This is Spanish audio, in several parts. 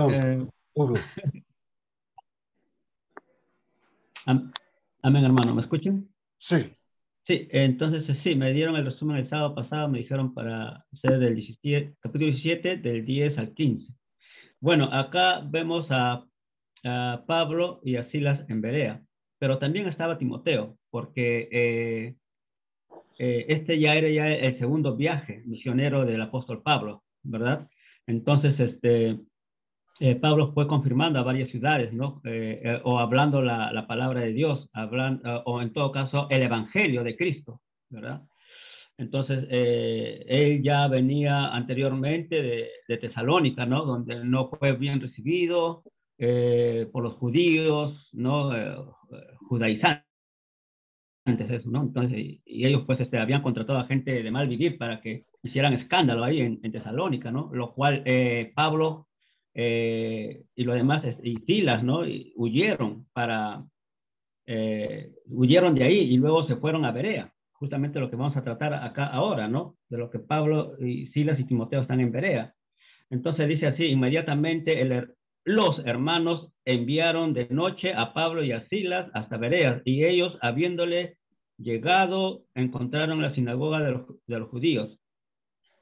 Eh, Uru. Amén, hermano. ¿Me escuchan? Sí. Sí, entonces sí, me dieron el resumen el sábado pasado, me dijeron para hacer del 17, capítulo 17, del 10 al 15. Bueno, acá vemos a Pablo y a Silas en Berea, pero también estaba Timoteo, porque este ya era ya el segundo viaje misionero del apóstol Pablo, ¿verdad? Entonces, Pablo fue confirmando a varias ciudades, ¿no? O hablando la palabra de Dios, o en todo caso el evangelio de Cristo, ¿verdad? Entonces, él ya venía anteriormente de Tesalónica, ¿no? Donde no fue bien recibido por los judíos, ¿no? Judaizantes, eso, ¿no? Entonces, y ellos pues habían contratado a gente de mal vivir para que hicieran escándalo ahí en Tesalónica, ¿no? Lo cual Pablo y los demás, y Silas, ¿no? Y huyeron de ahí y luego se fueron a Berea, justamente lo que vamos a tratar acá ahora, ¿no? De lo que Pablo y Silas y Timoteo están en Berea. Entonces dice así, inmediatamente los hermanos enviaron de noche a Pablo y a Silas hasta Berea, y ellos, habiéndole llegado, encontraron la sinagoga de los judíos.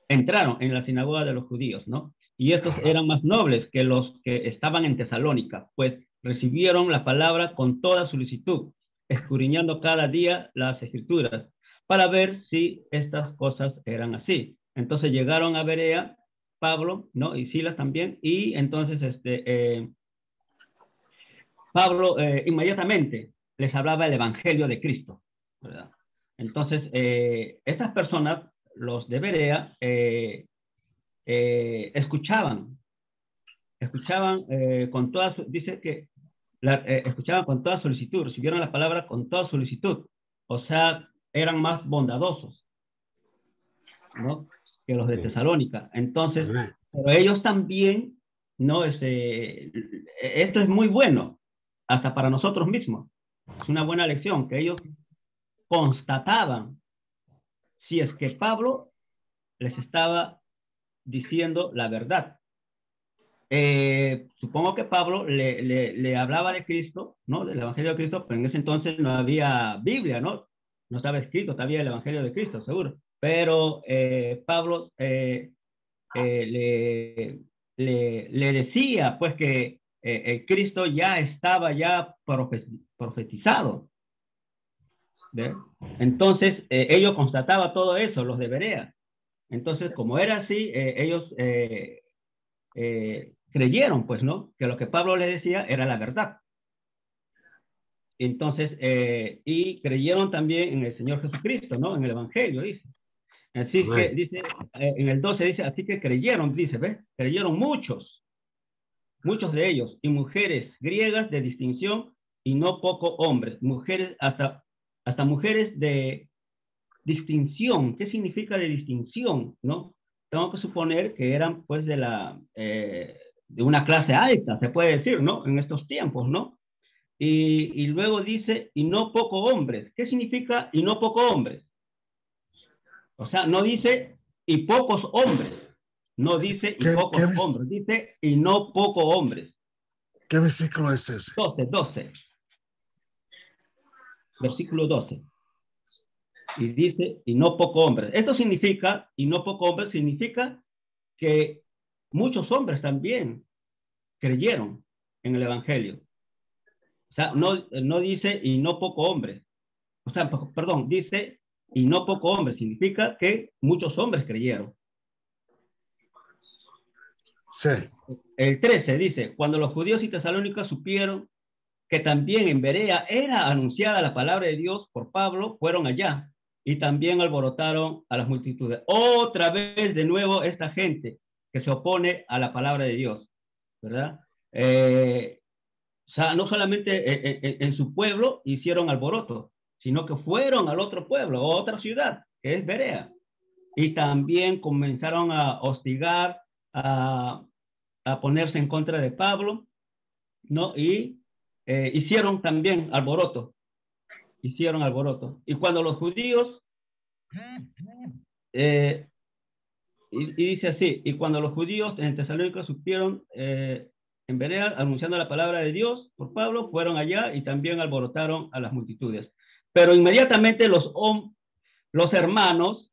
Entraron en la sinagoga de los judíos, ¿no? Y estos Ajá. eran más nobles que los que estaban en Tesalónica, pues recibieron la palabra con toda solicitud, escudriñando cada día las escrituras, para ver si estas cosas eran así. Entonces llegaron a Berea, Pablo, ¿no? Y Silas también, y entonces Pablo inmediatamente les hablaba el Evangelio de Cristo, ¿verdad? Entonces, estas personas, los de Berea, escuchaban, con toda, dice que escuchaban con toda solicitud, recibieron la palabra con toda solicitud, o sea, eran más bondadosos, ¿no? Que los de Sí. Tesalónica. Entonces, Amén. pero ellos también, ¿no? Esto es muy bueno, hasta para nosotros mismos. Es una buena lección, que ellos constataban si es que Pablo les estaba diciendo la verdad. Supongo que Pablo le hablaba de Cristo, ¿no? Del Evangelio de Cristo, pero en ese entonces no había Biblia, ¿no? No estaba escrito todavía el Evangelio de Cristo, seguro. Pero Pablo le decía, pues, que el Cristo ya estaba ya profetizado, ¿ve? Entonces, ellos constataban todo eso, los de Berea. Entonces, como era así, ellos creyeron, pues, ¿no? Que lo que Pablo les decía era la verdad. Entonces, y creyeron también en el Señor Jesucristo, ¿no? En el Evangelio, dice. Así que, Amén. dice, en el 12 dice, así que creyeron, dice, ¿ves? Creyeron muchos de ellos, y mujeres griegas de distinción, y no poco hombres, mujeres, hasta mujeres de distinción. ¿Qué significa de distinción, no? Tengo que suponer que eran, pues, de una clase alta, se puede decir, ¿no? En estos tiempos, ¿no? Y luego dice, y no poco hombres. ¿Qué significa y no poco hombres? O sea, no dice y pocos hombres, no dice y ¿Qué, pocos hombres, dice y no poco hombres. qué versículo es ese? 12, versículo 12. Y dice, y no poco hombres. Esto significa, y no poco hombres, significa que muchos hombres también creyeron en el Evangelio. O sea, no dice y no poco hombres. O sea, perdón, dice y no poco hombres. Significa que muchos hombres creyeron. Sí. El 13 dice, cuando los judíos y tesalónicos supieron que también en Berea era anunciada la palabra de Dios por Pablo, fueron allá y también alborotaron a las multitudes. Otra vez de nuevo esta gente que se opone a la palabra de Dios, ¿verdad? O sea, no solamente en su pueblo hicieron alboroto, sino que fueron al otro pueblo, o otra ciudad, que es Berea, y también comenzaron a hostigar, a, a ponerse en contra de Pablo, ¿no? Y hicieron alboroto. Y cuando los judíos, eh, y dice así, y cuando los judíos en Tesalónica supieron, en Berea, anunciando la palabra de Dios por Pablo, fueron allá y también alborotaron a las multitudes. Pero inmediatamente los hermanos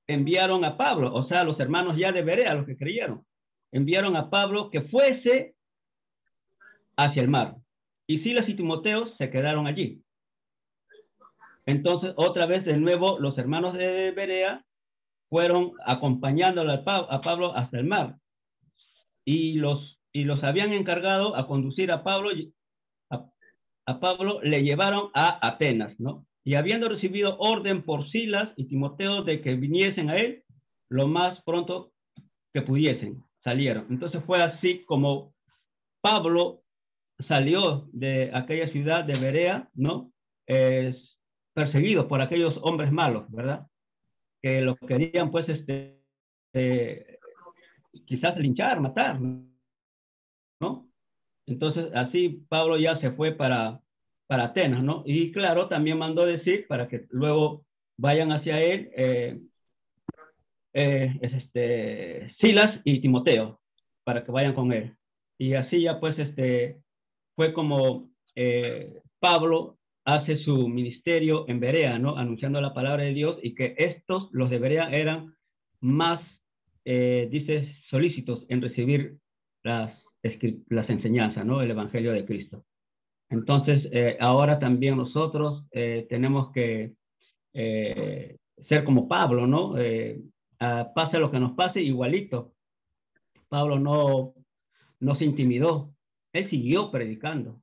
enviaron a Pablo, o sea, los hermanos ya de Berea, los que creyeron, enviaron a Pablo que fuese hacia el mar. Y Silas y Timoteo se quedaron allí. Entonces, otra vez, de nuevo, los hermanos de Berea fueron acompañándolo a Pablo hasta el mar. Y los habían encargado a conducir a Pablo, a Pablo le llevaron a Atenas, ¿no? Y habiendo recibido orden por Silas y Timoteo de que viniesen a él, lo más pronto que pudiesen, salieron. Entonces fue así como Pablo salió de aquella ciudad de Berea, ¿no? Perseguido por aquellos hombres malos, ¿verdad? Que lo querían, pues, quizás linchar, matar, ¿no? Entonces, así Pablo ya se fue para Atenas, ¿no? Y claro, también mandó decir para que luego vayan hacia él Silas y Timoteo, para que vayan con él. Y así ya pues fue como Pablo hace su ministerio en Berea, ¿no? Anunciando la palabra de Dios y que estos, los de Berea, eran más, dice, solícitos en recibir las enseñanzas, ¿no? El Evangelio de Cristo. Entonces, ahora también nosotros tenemos que ser como Pablo, ¿no? Pase lo que nos pase, igualito. Pablo no se intimidó, él siguió predicando.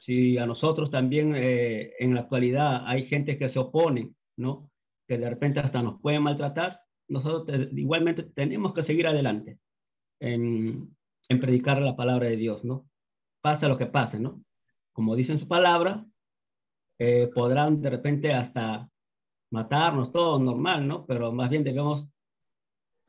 Si a nosotros también en la actualidad hay gente que se opone, ¿no? Que de repente hasta nos pueden maltratar, nosotros igualmente tenemos que seguir adelante en predicar la palabra de Dios, ¿no? Pase lo que pase, ¿no? Como dice en su palabra, podrán de repente hasta matarnos, todo normal, ¿no? Pero más bien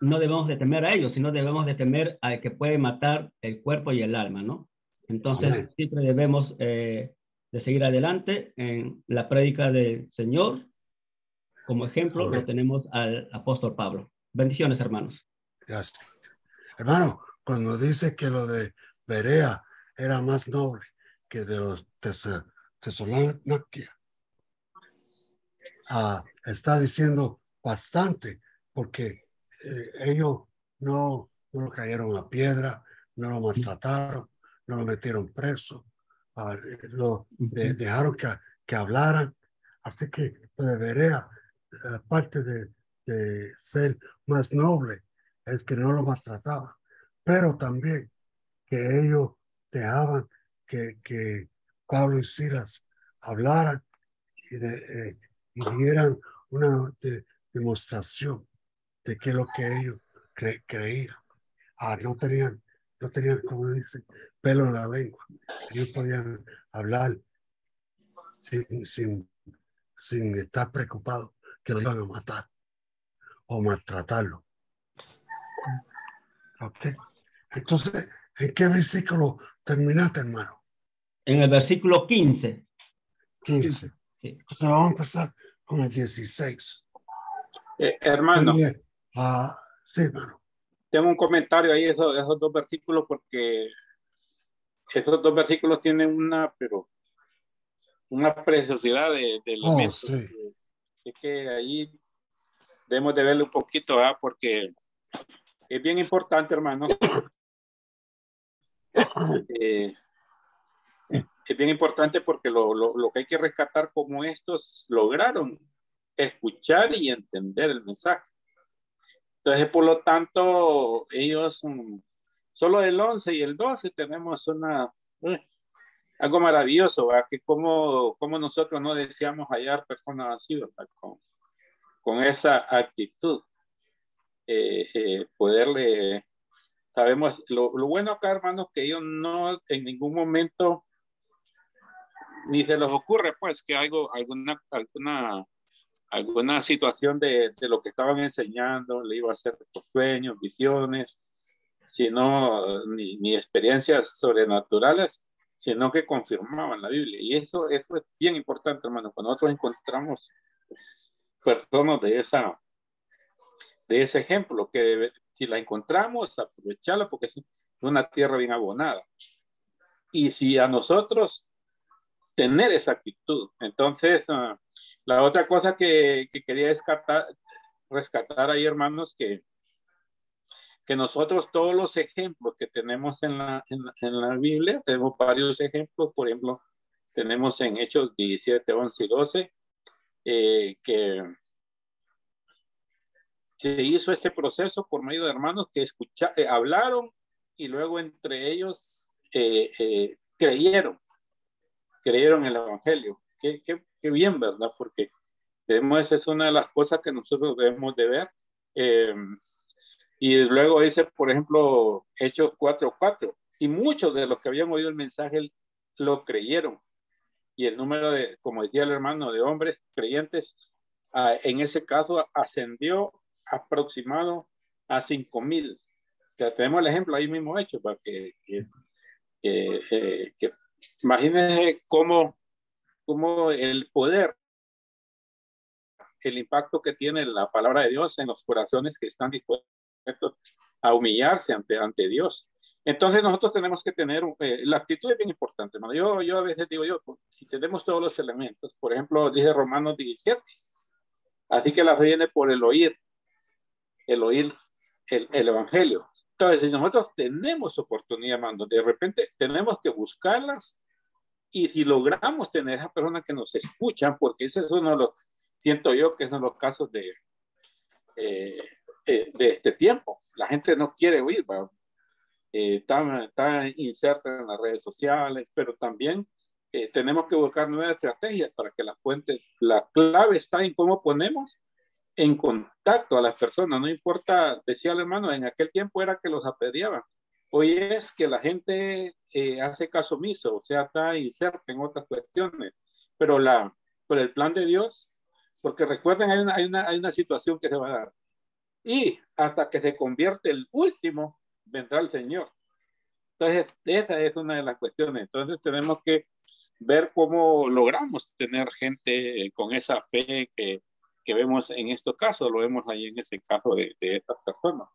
no debemos de temer a ellos, sino debemos de temer al que puede matar el cuerpo y el alma, ¿no? Entonces, Amén. siempre debemos de seguir adelante en la prédica del Señor. Como ejemplo, Amén. lo tenemos al apóstol Pablo. Bendiciones, hermanos. Gracias. Hermano, cuando dice que lo de Berea era más noble que de los Tesalónica, está diciendo bastante, porque ellos no lo cayeron a piedra, no lo maltrataron, no lo metieron preso, dejaron que hablaran. Así que lo de Berea, aparte de ser más noble, es que no lo maltrataba, pero también que ellos dejaban que Pablo y Silas hablaran y dieran una demostración de qué es lo que ellos creían. No tenían, como dicen, pelo en la lengua. Ellos podían hablar sin estar preocupados que lo iban a matar o maltratarlo. ¿Ok? Entonces, ¿en qué versículo terminaste, hermano? En el versículo 15. 15. Sí. Entonces vamos a empezar con el 16. Hermano, Sí, hermano. tengo un comentario ahí, esos dos versículos, porque esos dos versículos tienen una preciosidad de elementos. Sí. Es que ahí debemos de verlo un poquito, porque es bien importante, hermano. Es bien importante porque lo que hay que rescatar, como estos lograron escuchar y entender el mensaje. Entonces, por lo tanto, ellos, solo el 11 y el 12 tenemos algo maravilloso, ¿verdad? Que como nosotros no deseamos hallar personas así, ¿verdad? Con esa actitud, poderle, sabemos, lo bueno acá, hermanos, que ellos no en ningún momento ni se les ocurre, pues, que alguna situación de lo que estaban enseñando le iba a hacer sueños, visiones, sino ni experiencias sobrenaturales, sino que confirmaban la Biblia. Y eso es bien importante, hermano. Cuando nosotros encontramos personas de ese ejemplo, que si la encontramos, aprovecharla, porque una tierra bien abonada. Y si a nosotros tener esa actitud, entonces la otra cosa que quería rescatar ahí, hermanos, que nosotros todos los ejemplos que tenemos en la Biblia, tenemos varios ejemplos. Por ejemplo, tenemos en Hechos 17, 11 y 12, que se hizo este proceso por medio de hermanos que hablaron y luego entre ellos creyeron el evangelio. Qué bien, ¿verdad? Porque esa es una de las cosas que nosotros debemos de ver. Y luego dice, por ejemplo, Hechos 4:4, y muchos de los que habían oído el mensaje lo creyeron. Y el número de, como decía el hermano, de hombres creyentes, en ese caso ascendió aproximado a 5,000. O sea, tenemos el ejemplo ahí mismo hecho, para que imagínense cómo el poder, el impacto que tiene la palabra de Dios en los corazones que están dispuestos a humillarse ante Dios. Entonces nosotros tenemos que tener, la actitud es bien importante, ¿no? Yo a veces digo si tenemos todos los elementos, por ejemplo, dice Romanos 17, así que la fe viene por el oír el evangelio. Entonces, si nosotros tenemos oportunidad, hermano, de repente tenemos que buscarlas, y si logramos tener a personas que nos escuchan, porque ese es uno de los, siento yo que son los casos de este tiempo. La gente no quiere oír, está inserta en las redes sociales, pero también tenemos que buscar nuevas estrategias para que las fuentes, la clave está en cómo ponemos en contacto a las personas. No importa, decía el hermano, en aquel tiempo era que los apedreaban. Hoy es que la gente hace caso omiso, o sea, está inserta en otras cuestiones. Pero el plan de Dios, porque recuerden, hay una situación que se va a dar. Y hasta que se convierte el último, vendrá el Señor. Entonces, esa es una de las cuestiones. Entonces, tenemos que ver cómo logramos tener gente con esa fe que vemos en estos casos, lo vemos ahí en ese caso de estas personas.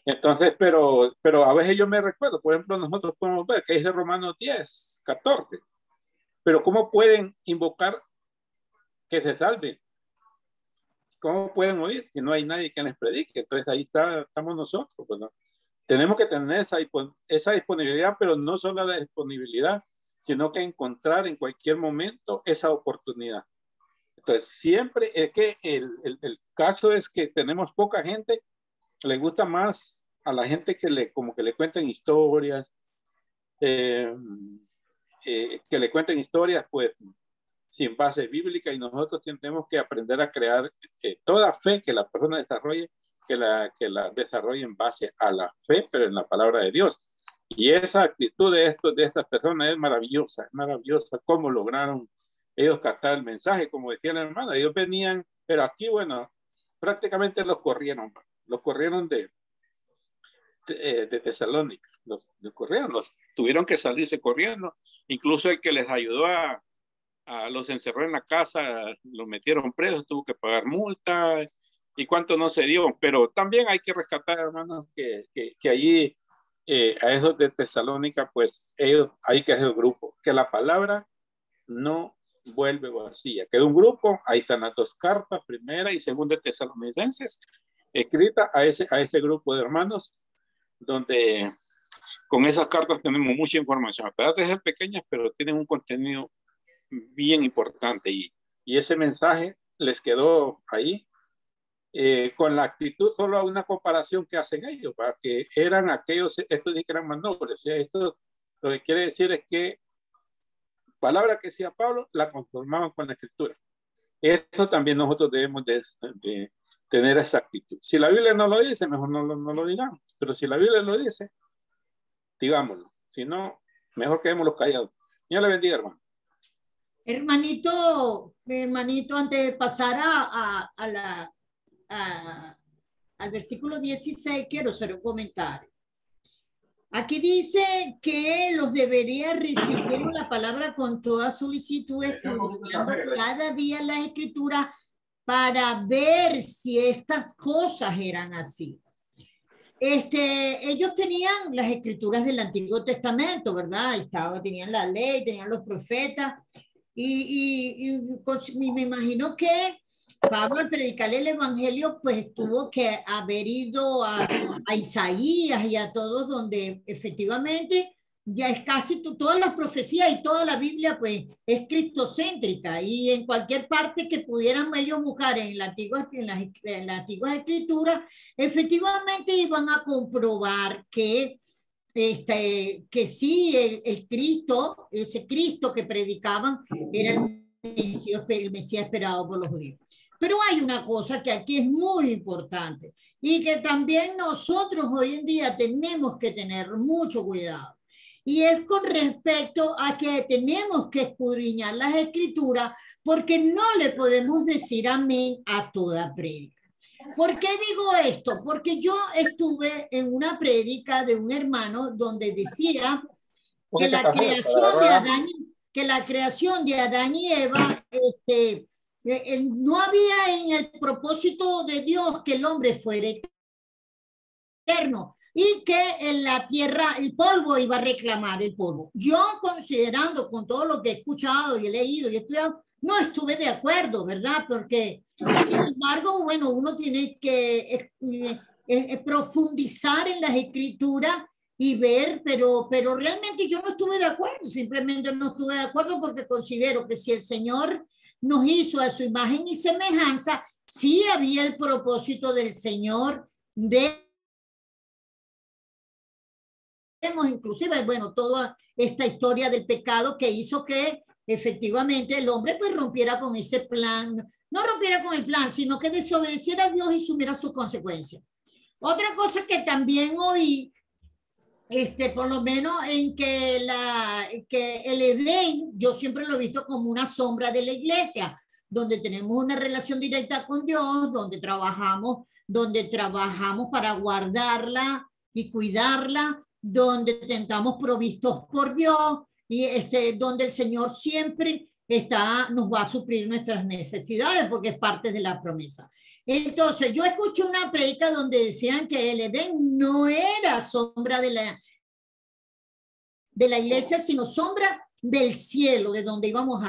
Entonces, pero a veces yo me recuerdo, por ejemplo, nosotros podemos ver que dice Romanos 10, 14, pero ¿cómo pueden invocar que se salven? ¿Cómo pueden oír si no hay nadie que les predique? Entonces ahí estamos nosotros. Bueno, tenemos que tener esa disponibilidad, pero no solo la disponibilidad, sino que encontrar en cualquier momento esa oportunidad. Entonces siempre es que el caso es que tenemos poca gente, le gusta más a la gente como que le cuenten historias, que le cuenten historias pues sin base bíblica, y nosotros tenemos que aprender a crear toda fe que la persona desarrolle, que la desarrolle en base a la fe, pero en la palabra de Dios. Y esa actitud de estas personas es maravillosa, cómo lograron ellos captar el mensaje, como decía la hermana, ellos venían, pero aquí, bueno, prácticamente los corrieron de Tesalónica, los corrieron, tuvieron que salirse corriendo, incluso el que les ayudó los encerró en la casa, los metieron presos, tuvo que pagar multa, y cuánto no se dio. Pero también hay que rescatar, hermanos, que allí, a esos de Tesalónica, pues ellos hay que hacer un grupo, que la palabra no vuelve vacía. Quedó un grupo, ahí están las dos cartas, primera y segunda de Tesalonicenses, escrita a ese grupo de hermanos, donde con esas cartas tenemos mucha información. A pesar de ser pequeñas, pero tienen un contenido bien importante, y ese mensaje les quedó ahí, con la actitud, solo una comparación que hacen ellos, para que eran aquellos, estos sí que eran más nobles. O sea, esto lo que quiere decir es que palabra que decía Pablo la conformaban con la escritura. Eso también nosotros debemos de tener esa actitud. Si la Biblia no lo dice, mejor no lo digamos, pero si la Biblia lo dice, digámoslo. Si no, mejor quedémoslo callados. Dios le bendiga, hermano. Hermanito, antes de pasar al versículo 16, quiero hacer un comentario. Aquí dice que los debería recibir la palabra con toda solicitud, estudiando cada día la escritura para ver si estas cosas eran así. ellos tenían las escrituras del Antiguo Testamento, ¿verdad? Tenían la ley, tenían los profetas, y me imagino que Pablo, al predicar el evangelio, pues tuvo que haber ido a Isaías y a todos, donde efectivamente ya es casi todas las profecías y toda la Biblia, pues es cristocéntrica, y en cualquier parte que pudieran ellos buscar en las antiguas escrituras, efectivamente iban a comprobar que sí, el Cristo, ese Cristo que predicaban, era el Mesías esperado por los judíos. Pero hay una cosa que aquí es muy importante y que también nosotros hoy en día tenemos que tener mucho cuidado. Y es con respecto a que tenemos que escudriñar las escrituras, porque no le podemos decir amén a toda prédica. ¿Por qué digo esto? Porque yo estuve en una prédica de un hermano donde decía que la creación de Adán y Eva, no había en el propósito de Dios que el hombre fuera eterno y que en la tierra el polvo iba a reclamar el polvo. Yo, considerando con todo lo que he escuchado y he leído y he estudiado, no estuve de acuerdo, ¿verdad? Porque, sin embargo, bueno, uno tiene que profundizar en las escrituras y ver, pero realmente yo no estuve de acuerdo, simplemente no estuve de acuerdo porque considero que si el Señor nos hizo a su imagen y semejanza, sí había el propósito del Señor de inclusive, bueno, toda esta historia del pecado que hizo que efectivamente el hombre pues rompiera con ese plan, no rompiera con el plan, sino que desobedeciera a Dios y sumiera sus consecuencias. Otra cosa que también oí, por lo menos en que el Edén, yo siempre lo he visto como una sombra de la iglesia, donde tenemos una relación directa con Dios, donde trabajamos para guardarla y cuidarla, donde tentamos provistos por Dios y donde el Señor siempre nos va a suplir nuestras necesidades porque es parte de la promesa. Entonces, yo escuché una predica donde decían que el Edén no era sombra de la iglesia, sino sombra del cielo, de donde íbamos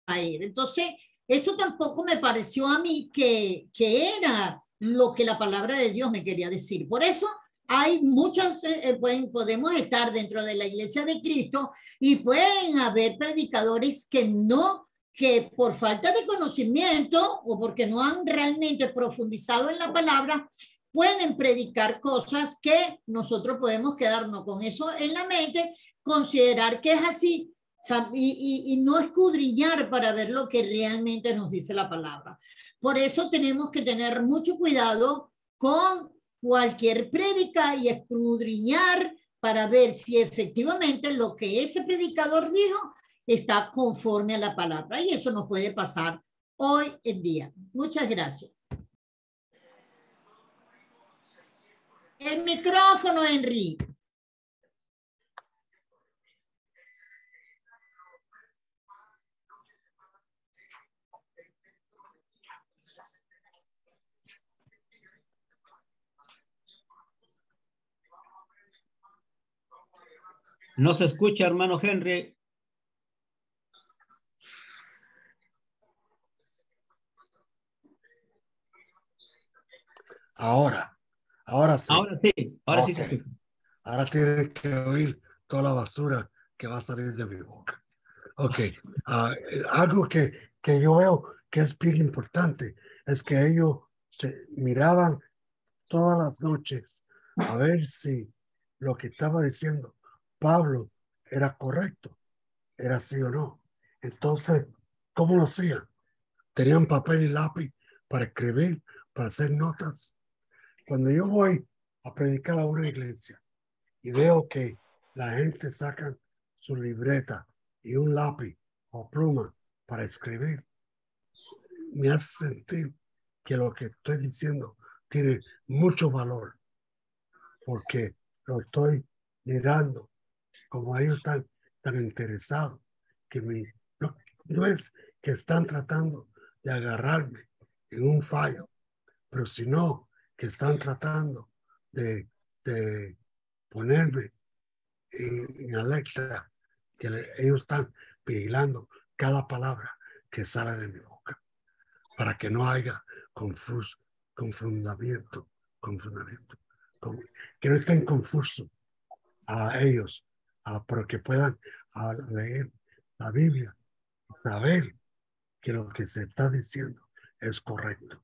a ir. Entonces, eso tampoco me pareció a mí que era lo que la palabra de Dios me quería decir. Por eso hay muchas, podemos estar dentro de la iglesia de Cristo y pueden haber predicadores que por falta de conocimiento o porque no han realmente profundizado en la palabra, pueden predicar cosas que nosotros podemos quedarnos con eso en la mente, considerar que es así y no escudriñar para ver lo que realmente nos dice la palabra. Por eso tenemos que tener mucho cuidado con cualquier prédica y escudriñar para ver si efectivamente lo que ese predicador dijo está conforme a la palabra. Y eso nos puede pasar hoy en día. Muchas gracias. El micrófono, Henry. No se escucha, hermano Henry. Ahora sí. Ahora sí, ahora Okay. sí se escucha. Ahora tienes que oír toda la basura que va a salir de mi boca. Ok. Algo que yo veo que es bien importante es que ellos miraban todas las noches a ver si lo que estaba diciendo Pablo era correcto, era sí o no. Entonces, ¿cómo lo hacían? Tenían papel y lápiz para escribir, para hacer notas. Cuando yo voy a predicar a una iglesia y veo que la gente saca su libreta y un lápiz o pluma para escribir, me hace sentir que lo que estoy diciendo tiene mucho valor, porque lo estoy mirando como ellos están tan interesados, que no es que están tratando de agarrarme en un fallo, pero sino que están tratando de de ponerme en alerta, que ellos están vigilando cada palabra que sale de mi boca, para que no haya confundimiento, que no estén confusos a ellos, para que puedan leer la Biblia, saber que lo que se está diciendo es correcto.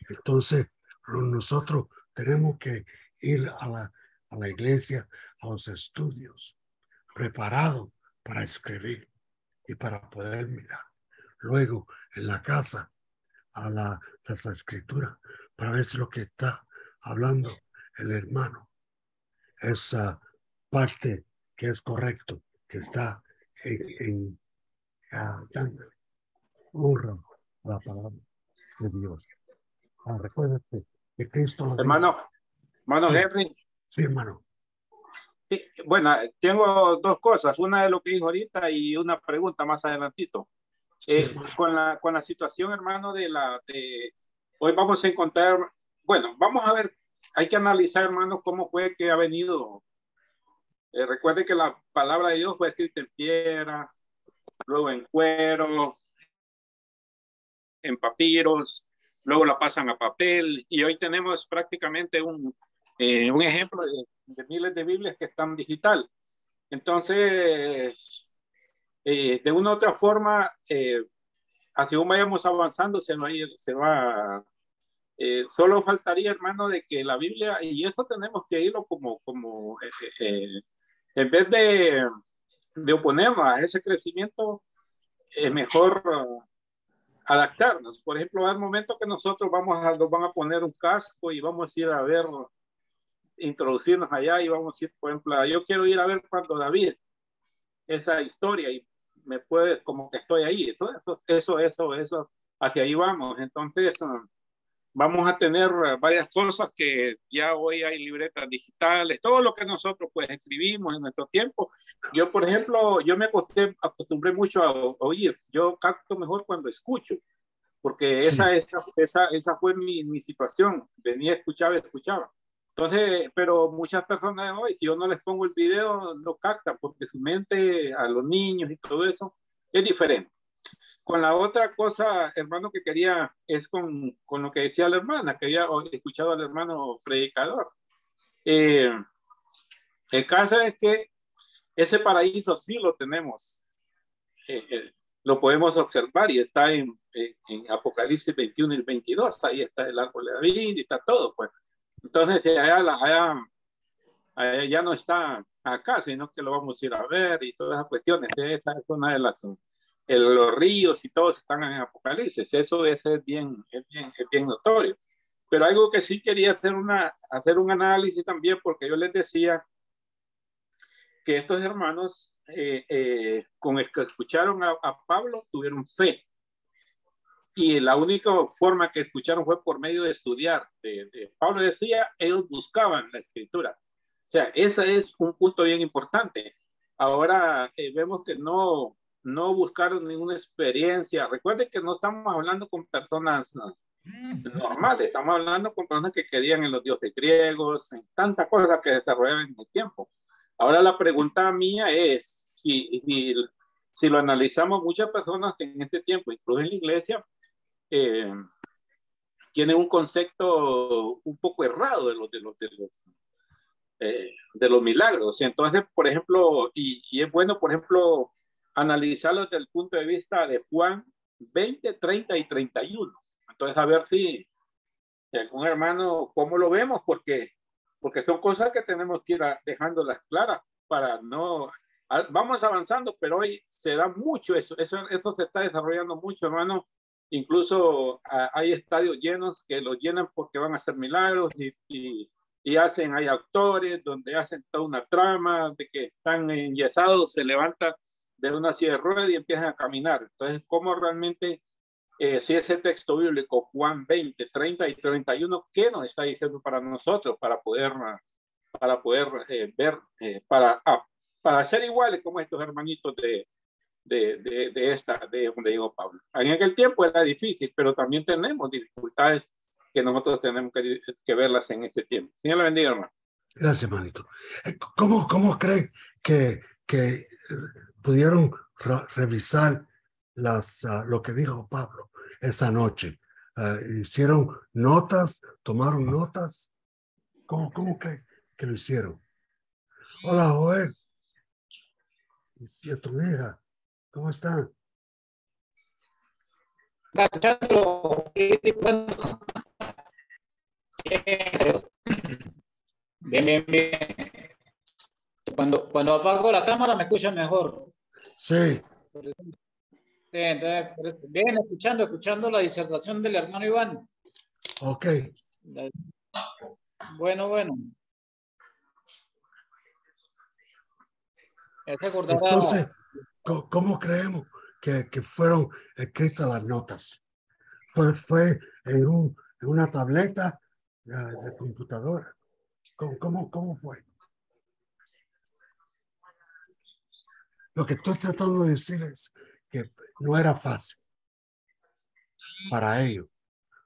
Entonces, nosotros tenemos que ir a la iglesia, a los estudios, preparados para escribir y para poder mirar. Luego, en la casa, a las escrituras, para ver si lo que está hablando el hermano, esa parte que es correcto, que está dándole honra a la palabra de Dios. Recuérdate que Cristo lo dijo. Hermano Sí. Henry. Sí, hermano. Sí, bueno, tengo dos cosas, una de lo que dijo ahorita y una pregunta más adelantito. Sí, con la situación, hermano, hoy vamos a encontrar, bueno, vamos a ver, hay que analizar, hermano, cómo fue que ha venido. Recuerde que la palabra de Dios fue escrita en piedra, luego en cuero, en papiros, luego la pasan a papel, y hoy tenemos prácticamente un ejemplo de miles de Biblias que están digital. Entonces, de una u otra forma, según vayamos avanzando, solo faltaría, hermano, de que la Biblia, y eso tenemos que irlo en vez de oponernos a ese crecimiento, mejor adaptarnos. Por ejemplo, hay momentos que nosotros nos van a poner un casco y vamos a ir a ver, introducirnos allá y vamos a ir, por ejemplo, yo quiero ir a ver cuando David, esa historia, y me puede, como que estoy ahí, eso, hacia ahí vamos. Entonces, vamos a tener varias cosas que ya hoy hay libretas digitales, todo lo que nosotros pues escribimos en nuestro tiempo. Yo, por ejemplo, yo me acostumbré mucho a oír, yo capto mejor cuando escucho, porque Sí. esa fue mi situación, venía, escuchaba. Entonces, pero muchas personas hoy, si yo no les pongo el video, no captan, porque su mente, a los niños y todo eso, es diferente. Con la otra cosa, hermano, que quería, es con lo que decía la hermana, que había escuchado al hermano predicador. El caso es que ese paraíso sí lo tenemos, lo podemos observar y está en Apocalipsis 21 y 22, ahí está el árbol de David y está todo, pues. Entonces, allá ya no está acá, sino que lo vamos a ir a ver y todas esas cuestiones. Esta es una de las... los ríos y todos están en Apocalipsis, eso es bien notorio. Pero algo que sí quería hacer un análisis también, porque yo les decía que estos hermanos, con el que escucharon a Pablo, tuvieron fe. Y la única forma que escucharon fue por medio de estudiar. Pablo decía, ellos buscaban la escritura. O sea, ese es un punto bien importante. Ahora vemos que no buscaron ninguna experiencia. Recuerden que no estamos hablando con personas normales, estamos hablando con personas que creían en los dioses griegos, en tantas cosas que desarrollaron en el tiempo. Ahora la pregunta mía es, si lo analizamos, muchas personas en este tiempo, incluso en la iglesia, tienen un concepto un poco errado de los milagros. Entonces, por ejemplo, y es bueno, por ejemplo, analizarlo desde el punto de vista de Juan 20, 30 y 31. Entonces, a ver si algún hermano, ¿cómo lo vemos? Porque son cosas que tenemos que ir dejándolas claras para no... Vamos avanzando, pero hoy se da mucho eso se está desarrollando mucho, hermano. Incluso hay estadios llenos que los llenan porque van a hacer milagros y hay actores donde hacen toda una trama de que están enyesados, se levantan de una silla de ruedas y empiezan a caminar. Entonces, ¿cómo realmente, si ese texto bíblico, Juan 20, 30 y 31, qué nos está diciendo para nosotros, para poder ver, para ser iguales como estos hermanitos de donde dijo Pablo? En aquel tiempo era difícil, pero también tenemos dificultades que nosotros tenemos que verlas en este tiempo. Señor, la bendiga, hermano. Gracias, manito. ¿Cómo creen que pudieron revisar lo que dijo Pablo esa noche? ¿Hicieron notas? ¿Tomaron notas? ¿Cómo creen que lo hicieron? Hola, Joel. Y a tu hija. ¿Cómo están? Bien, bien, bien. Cuando apago la cámara me escucha mejor. Sí. Sí, entonces, bien, escuchando la disertación del hermano Iván. Ok. Bueno. Entonces, ¿cómo creemos que fueron escritas las notas? Fue en una tableta de computadora. ¿Cómo fue? Lo que estoy tratando de decir es que no era fácil para ellos.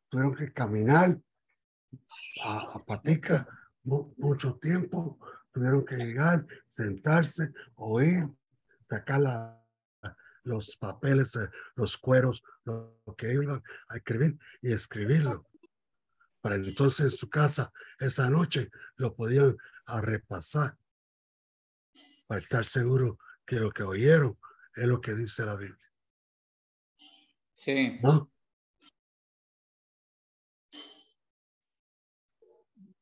Tuvieron que caminar a patica mucho tiempo. Tuvieron que llegar, sentarse, oír, sacar los papeles, los cueros, lo que iban a escribir y escribirlo. Para entonces en su casa esa noche lo podían repasar para estar seguro que lo que oyeron es lo que dice la Biblia. Sí. ¿No?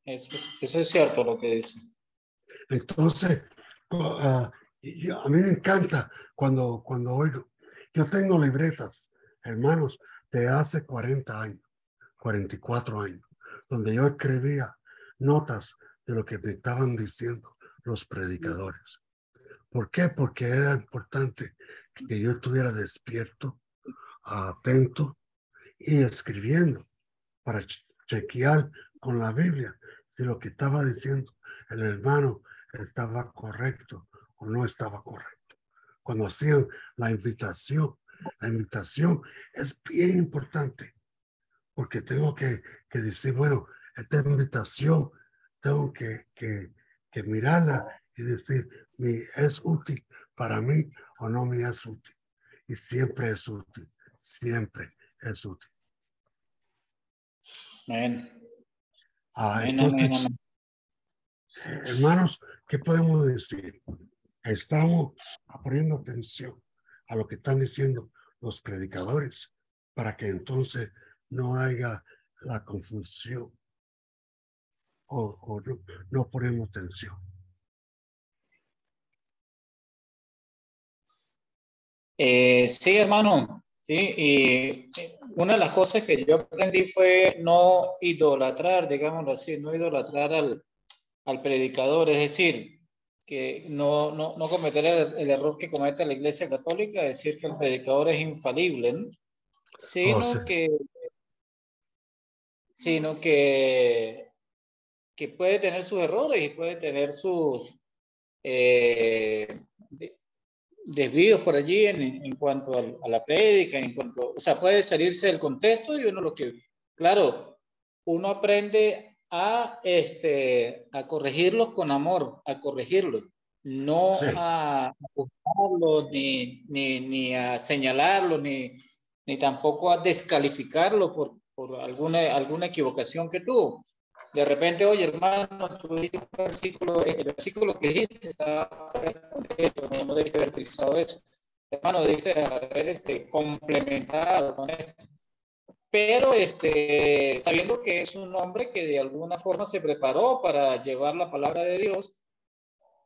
Eso es cierto lo que dice. Entonces, a mí me encanta cuando oigo. Yo tengo libretas, hermanos, de hace 40 años, 44 años, donde yo escribía notas de lo que me estaban diciendo los predicadores. ¿Por qué? Porque era importante que yo estuviera despierto, atento y escribiendo para chequear con la Biblia si lo que estaba diciendo el hermano estaba correcto o no estaba correcto. Cuando hacían la invitación es bien importante porque tengo que decir, bueno, esta invitación tengo que mirarla y decir, ¿es útil para mí o no me es útil? Y siempre es útil, siempre es útil. Amén. Entonces, hermanos, ¿qué podemos decir? Estamos poniendo atención a lo que están diciendo los predicadores para que entonces no haya la confusión o no ponemos atención. Sí, hermano. Sí, y una de las cosas que yo aprendí fue no idolatrar, digámoslo así, no idolatrar al predicador, es decir, que no cometer el error que comete la Iglesia Católica, decir que el predicador es infalible, ¿no? Sino que puede tener sus errores y puede tener sus desvíos por allí en cuanto a la prédica, o sea, puede salirse del contexto y uno claro, uno aprende a corregirlos con amor, a corregirlos, no Sí. a juzgarlos, ni a señalarlos, ni tampoco a descalificarlo por alguna equivocación que tuvo. De repente, oye, hermano, tú dijiste el versículo que dijiste estaba no debiste haber utilizado eso. Hermano, debiste haber complementado con esto. Pero sabiendo que es un hombre que de alguna forma se preparó para llevar la palabra de Dios,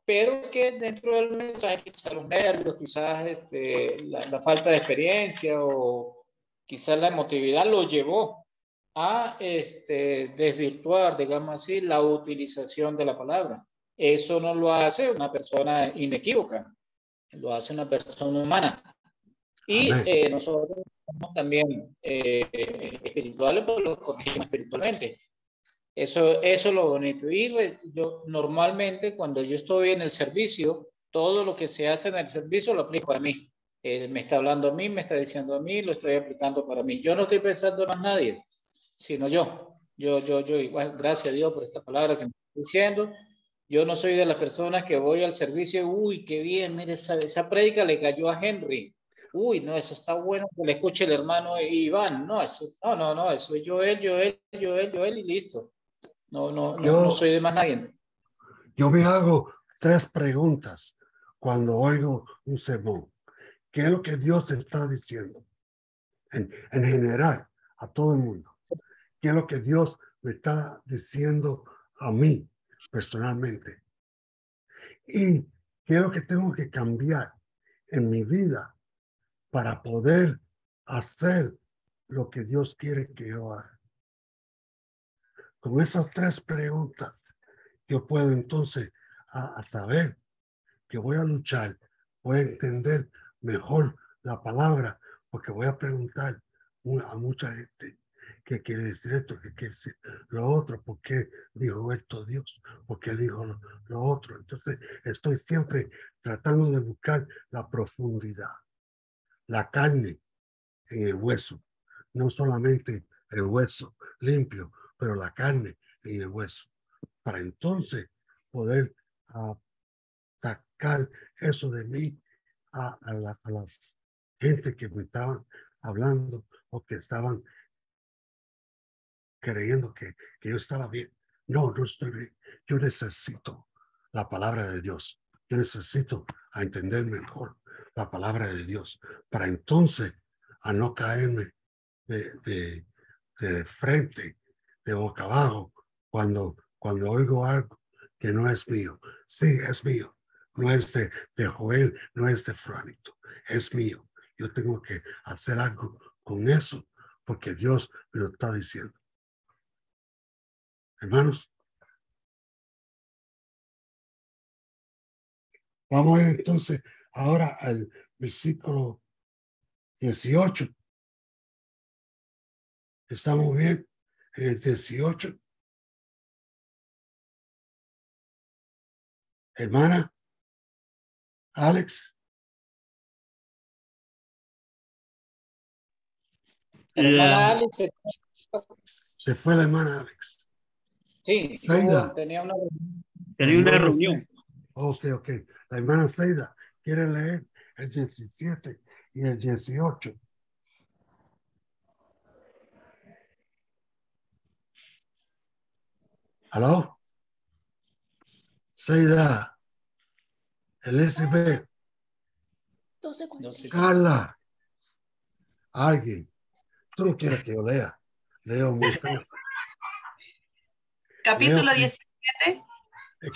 pero que dentro del mensaje, quizás los nervios, quizás la falta de experiencia o quizás la emotividad lo llevó a desvirtuar, digamos así, la utilización de la palabra. Eso no lo hace una persona inequívoca, lo hace una persona humana. Y nosotros somos también espirituales, pero lo corregimos espiritualmente. Eso es lo bonito. Y yo normalmente cuando yo estoy en el servicio, todo lo que se hace en el servicio lo aplico a mí. Me está hablando a mí, me está diciendo a mí, lo estoy aplicando para mí. Yo no estoy pensando en más nadie, sino yo. Yo igual, gracias a Dios por esta palabra que me está diciendo. Yo no soy de las personas que voy al servicio, uy, qué bien, mire, esa prédica le cayó a Henry. Uy, no, eso está bueno que le escuche el hermano Iván. No, eso, no, eso es Joel y listo. No soy de más nadie. Yo me hago 3 preguntas cuando oigo un sermón. ¿Qué es lo que Dios está diciendo? En general, a todo el mundo. ¿Qué es lo que Dios me está diciendo a mí personalmente? ¿Y qué es lo que tengo que cambiar en mi vida para poder hacer lo que Dios quiere que yo haga? Con esas 3 preguntas, yo puedo entonces a saber que voy a luchar, voy a entender mejor la palabra, porque voy a preguntar a mucha gente qué quiere decir esto, qué quiere decir lo otro, por qué dijo esto Dios, por qué dijo lo otro. Entonces estoy siempre tratando de buscar la profundidad, la carne en el hueso, no solamente el hueso limpio, pero la carne en el hueso, para entonces poder sacar eso de mí a las gente que me estaban hablando o que estaban creyendo que yo estaba bien. No estoy bien. Yo necesito la palabra de Dios. Yo necesito a entender mejor la palabra de Dios para entonces a no caerme de frente, de boca abajo, cuando oigo algo que no es mío. Sí, es mío. No es de Joel, no es de Franito, es mío. Yo tengo que hacer algo con eso porque Dios me lo está diciendo. Hermanos, vamos a ir entonces ahora al versículo 18. ¿Estamos bien? El 18. Hermana, Alex. Hermana Alex. Se fue la hermana Alex. Sí, tenía una reunión. Ok. La hermana Seida quiere leer el 17 y el 18. ¿Aló? Seida. Elizabeth. 12. Carla. Alguien. Tú no quieres que yo lea. Leo muy feo. Capítulo 17. El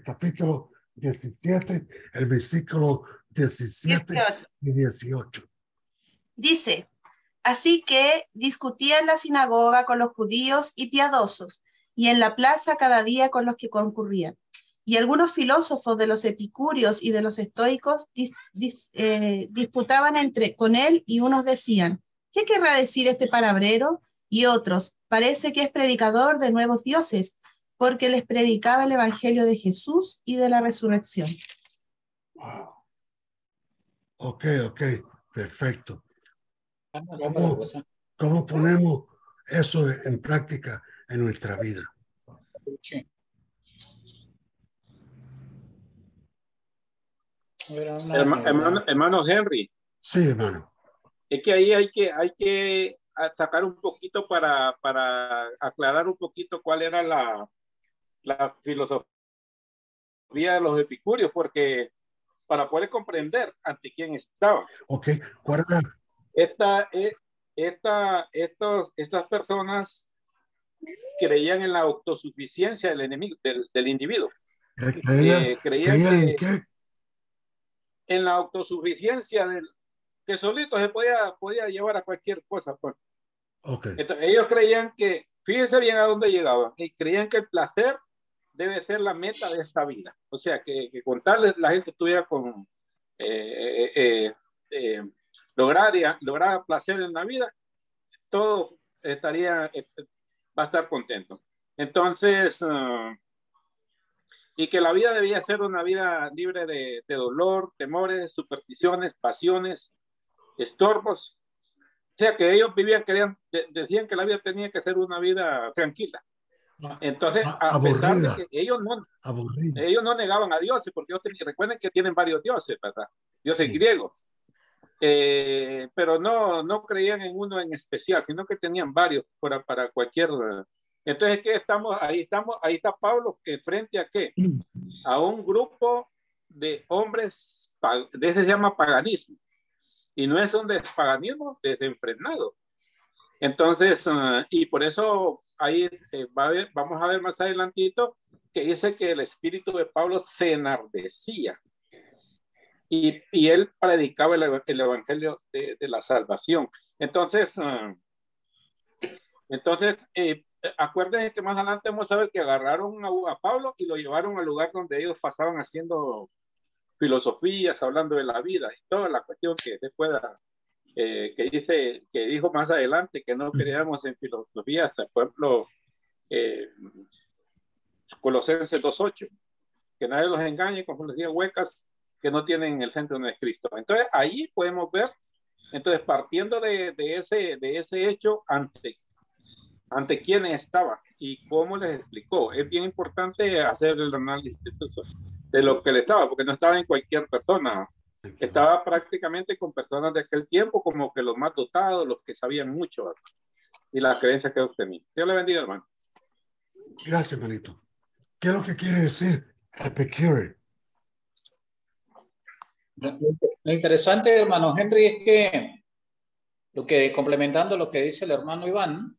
capítulo 17, el versículo 17 y 18. Dice, así que discutía en la sinagoga con los judíos y piadosos, y en la plaza cada día con los que concurrían. Y algunos filósofos de los epicúreos y de los estoicos disputaban con él, y unos decían, ¿qué querrá decir este palabrero? Y otros, parece que es predicador de nuevos dioses, porque les predicaba el evangelio de Jesús y de la resurrección. Wow. Ok, perfecto. ¿Cómo ponemos eso en práctica en nuestra vida? Sí. Hermano Henry. Sí, hermano. Es que ahí hay que sacar un poquito para aclarar un poquito cuál era la filosofía de los epicúreos, porque para poder comprender ante quién estaba. Ok, guarda. Estas personas creían en la autosuficiencia del enemigo, del individuo. ¿Creían que en la autosuficiencia que solito se podía llevar a cualquier cosa. Pues. Okay. Entonces, ellos creían que, fíjense bien a dónde llegaban, y creían que el placer debe ser la meta de esta vida. O sea, que con tal la gente estuviera con lograr placer en la vida, todo va a estar contento. Entonces, y que la vida debía ser una vida libre de dolor, temores, supersticiones, pasiones, estorbos, sea, que ellos vivían, decían que la vida tenía que ser una vida tranquila. Entonces, a pesar de que ellos no negaban a dioses, porque recuerden que tienen varios dioses, ¿verdad? Dioses griegos. Pero no creían en uno en especial, sino que tenían varios para cualquier. Entonces, ¿qué estamos? Ahí está Pablo, que frente a qué? A un grupo de hombres, se llama paganismo, y no es un despaganismo desenfrenado. Entonces, y por eso ahí vamos a ver más adelantito que dice que el espíritu de Pablo se enardecía. Y él predicaba el evangelio de la salvación. Entonces, acuérdense que más adelante vamos a ver que agarraron a Pablo y lo llevaron al lugar donde ellos pasaban haciendo filosofías, hablando de la vida y toda la cuestión que se pueda, que dijo más adelante que no creíamos en filosofías, por ejemplo, Colosenses 2:8, que nadie los engañe con filosofías huecas que no tienen el centro de Cristo. Entonces, ahí podemos ver, entonces, partiendo de ese hecho, ante quiénes estaban y cómo les explicó. Es bien importante hacer el análisis de lo que le estaba, porque no estaba en cualquier persona. Estaba prácticamente con personas de aquel tiempo, como que los más dotados, los que sabían mucho, ¿verdad? Y las creencias que obtenían. Dios le bendiga, hermano. Gracias, hermanito. ¿Qué es lo que quiere decir Epicure? Lo interesante, hermano Henry, es que complementando lo que dice el hermano Iván,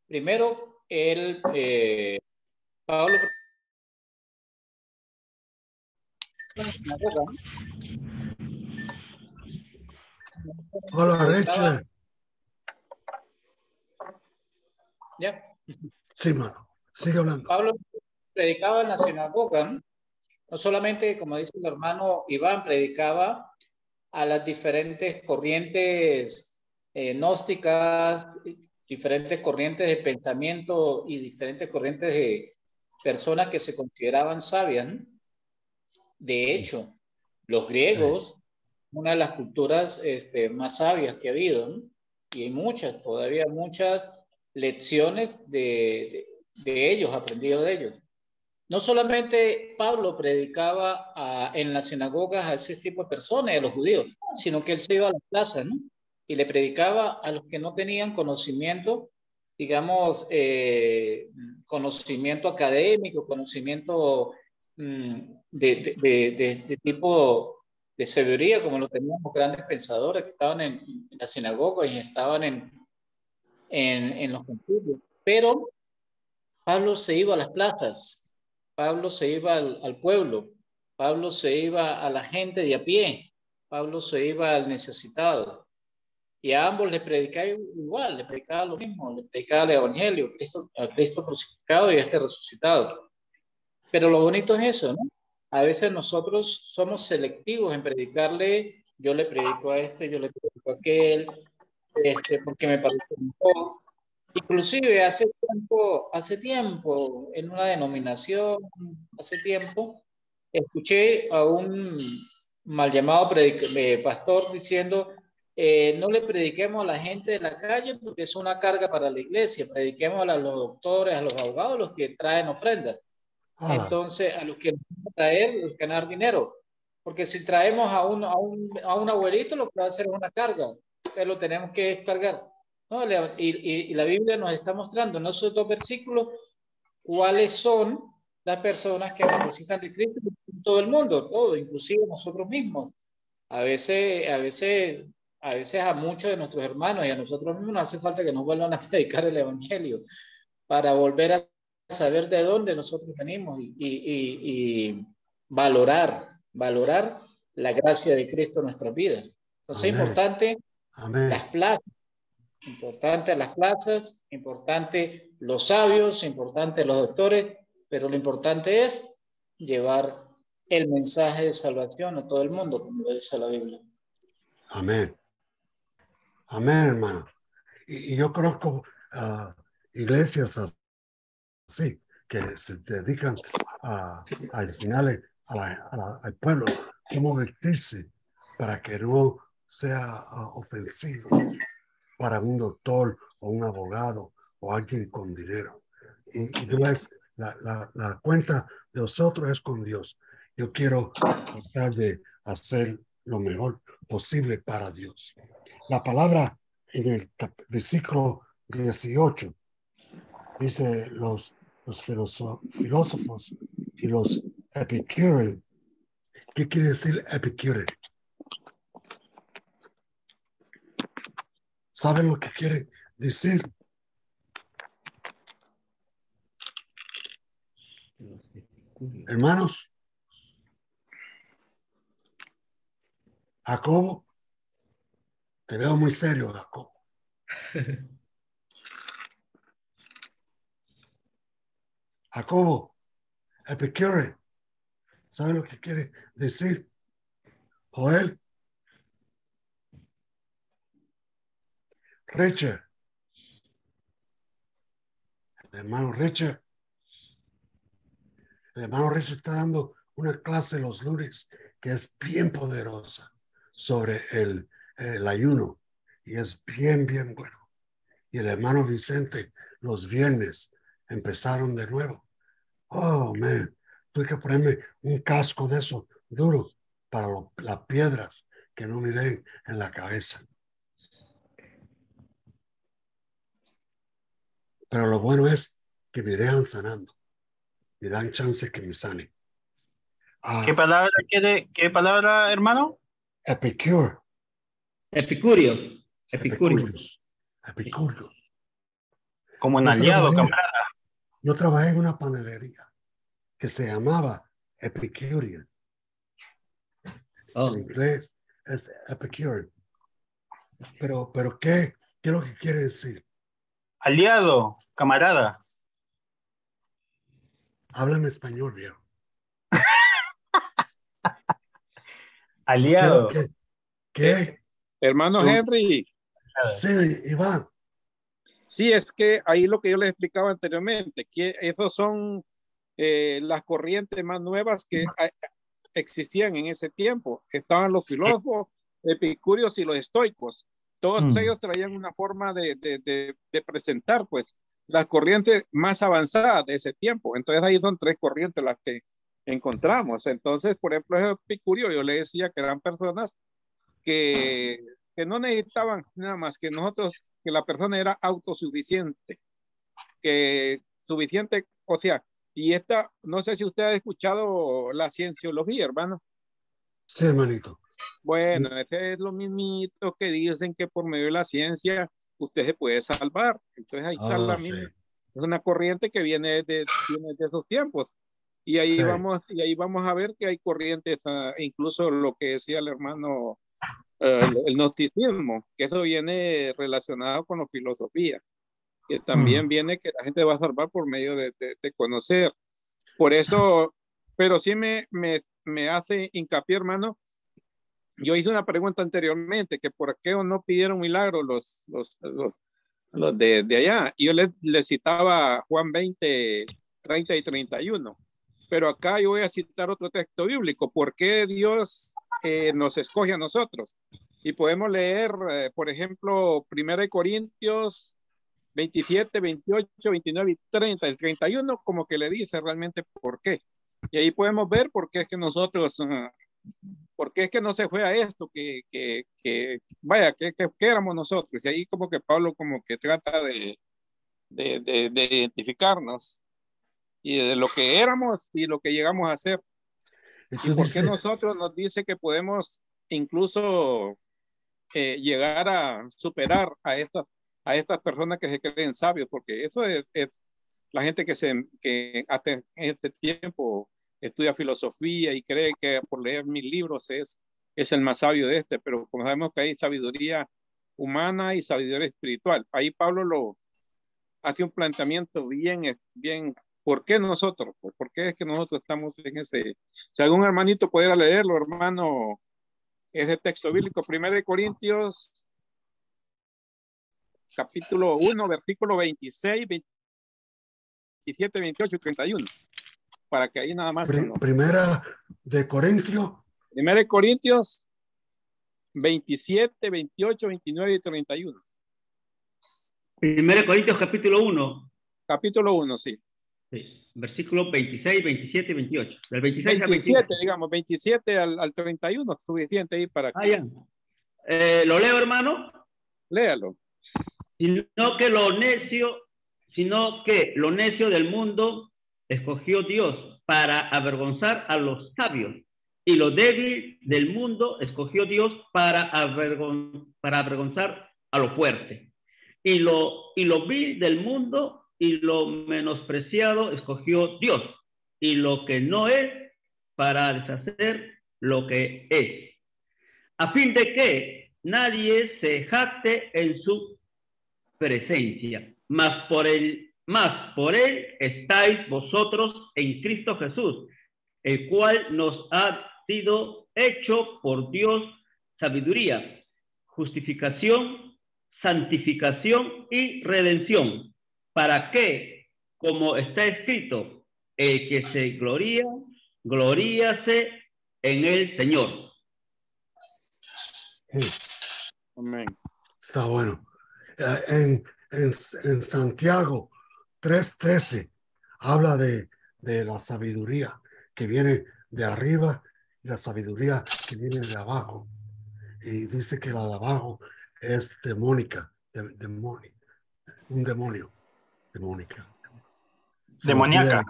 primero, Pablo Hola, Rachel. ¿Ya? Sí, mano. Sigue hablando. Pablo predicaba en la sinagoga, no solamente, como dice el hermano Iván, predicaba a las diferentes corrientes gnósticas, diferentes corrientes de pensamiento y diferentes corrientes de personas que se consideraban sabias. De hecho, los griegos, una de las culturas más sabias que ha habido, ¿no? Y hay muchas, todavía muchas lecciones de ellos, aprendido de ellos. No solamente Pablo predicaba en las sinagogas a ese tipo de personas, a los judíos, sino que él se iba a la plaza, ¿no? Y le predicaba a los que no tenían conocimiento, digamos, conocimiento académico, conocimiento de tipo de sabiduría, como lo tenían los grandes pensadores que estaban en la sinagoga y estaban en los concilios. Pero Pablo se iba a las plazas. Pablo se iba al pueblo, Pablo se iba a la gente de a pie, Pablo se iba al necesitado. Y a ambos les predicaba igual, les predicaba lo mismo, les predicaba el evangelio, a Cristo crucificado y a este resucitado. Pero lo bonito es eso, ¿no? A veces nosotros somos selectivos en predicarle, yo le predico a este, yo le predico a aquel, porque me parece mejor. Inclusive hace tiempo, en una denominación, hace tiempo, escuché a un mal llamado pastor diciendo, no le prediquemos a la gente de la calle porque es una carga para la iglesia, prediquemos a los doctores, a los abogados, los que traen ofrendas. Entonces, a los que van a traer, los que ganar dinero. Porque si traemos a un abuelito, lo que va a hacer es una carga, entonces lo tenemos que descargar. ¿No? Y la Biblia nos está mostrando en esos dos versículos cuáles son las personas que necesitan de Cristo en todo el mundo, todo, inclusive nosotros mismos. A veces a muchos de nuestros hermanos y a nosotros mismos nos hace falta que nos vuelvan a predicar el evangelio para volver a saber de dónde nosotros venimos y valorar la gracia de Cristo en nuestras vidas. Entonces es importante las plazas. Importante las plazas, importante los sabios, importante los doctores, pero lo importante es llevar el mensaje de salvación a todo el mundo, como lo dice la Biblia. Amén. Amén, hermano. Y yo conozco iglesias así, que se dedican a enseñarle al pueblo cómo vestirse para que no sea ofensivo para un doctor o un abogado o alguien con dinero. Y la cuenta de nosotros es con Dios. Yo quiero tratar de hacer lo mejor posible para Dios. La palabra en el versículo 18 dice los filósofos y los epicureos. ¿Qué quiere decir epicúreo? ¿Saben lo que quiere decir? Hermanos, Jacobo, te veo muy serio, Jacobo. Jacobo, epicúreo, ¿sabe lo que quiere decir? Joel, Richard, el hermano Richard está dando una clase los lunes que es bien poderosa sobre el ayuno y es bien bueno. Y el hermano Vicente los viernes empezaron de nuevo. Oh, man, tuve que ponerme un casco de eso duro para las piedras que no me den en la cabeza. Pero lo bueno es que me dejan sanando. Me dan chance que me sane. ¿Qué palabra, hermano? Epicure. Epicúreos. Epicúreos. Como un aliado, camarada. Yo trabajé en una panadería que se llamaba Epicurean. Oh. En inglés es Epicurean. Pero ¿qué es lo que quiere decir? Aliado, camarada. Háblame español, viejo. Aliado. ¿Qué? Hermano Henry. Sí, Iván. Sí, es que ahí lo que yo les explicaba anteriormente, que esos son las corrientes más nuevas que existían en ese tiempo. Estaban los filósofos, epicúreos y los estoicos. Todos ellos traían una forma de presentar, pues, las corrientes más avanzadas de ese tiempo. Entonces ahí son tres corrientes las que encontramos. Entonces, por ejemplo, ese epicurio, yo le decía que eran personas que no necesitaban nada más que nosotros, que la persona era autosuficiente, que suficiente, o sea, y esta, no sé si usted ha escuchado la cienciología, hermano. Sí, hermanito. Bueno, este es lo mismito que dicen que por medio de la ciencia usted se puede salvar. Entonces ahí está la misma, es una corriente que viene de esos tiempos. Y ahí vamos a ver que hay corrientes, incluso lo que decía el hermano, el gnosticismo, que eso viene relacionado con la filosofía, que también viene que la gente va a salvar por medio de conocer. Por eso, pero sí me hace hincapié, hermano. Yo hice una pregunta anteriormente, que por qué no pidieron milagros los de allá. Y yo le citaba Juan 20, 30 y 31. Pero acá yo voy a citar otro texto bíblico. ¿Por qué Dios nos escoge a nosotros? Y podemos leer, por ejemplo, 1 Corintios 27, 28, 29 y 30. El 31 como que le dice realmente por qué. Y ahí podemos ver por qué es que nosotros... ¿Por qué es que no se fue a esto? Vaya, que éramos nosotros. Y ahí como que Pablo como que trata de identificarnos y de lo que éramos y lo que llegamos a ser. ¿Y por qué nosotros nos dice que podemos incluso llegar a superar a estas personas que se creen sabios? Porque eso es la gente que hasta este tiempo estudia filosofía y cree que por leer 1000 libros es el más sabio de pero como sabemos que hay sabiduría humana y sabiduría espiritual. Ahí Pablo hace un planteamiento bien, ¿por qué nosotros? ¿Por qué es que nosotros estamos en ese? Si algún hermanito pudiera leerlo, hermano, ese texto bíblico, 1 Corintios, capítulo 1, versículo 26, 27, 28 y 31. Para que ahí nada más. Primera de Corintios. 1 Corintios 27, 28, 29 y 31. 1 Corintios capítulo 1. Capítulo 1, sí. Sí. Versículos 26, 27 y 28. Del 26 al 27, 28. digamos, 27 al 31, suficiente ahí para que... Ya. ¿Lo leo, hermano? Léalo. Sino que lo necio del mundo escogió Dios para avergonzar a los sabios, y lo débil del mundo escogió Dios para avergonzar a lo fuerte, y lo vil del mundo y lo menospreciado escogió Dios, y lo que no es, para deshacer lo que es, a fin de que nadie se jacte en su presencia, mas por él estáis vosotros en Cristo Jesús, el cual nos ha sido hecho por Dios sabiduría, justificación, santificación y redención, para que, como está escrito, el que se gloría, gloríase en el Señor. Amén. Está bueno. En Santiago 3:13 habla de la sabiduría que viene de arriba y la sabiduría que viene de abajo. Y dice que la de abajo es demónica, un demonio, demónica. Demoníaca.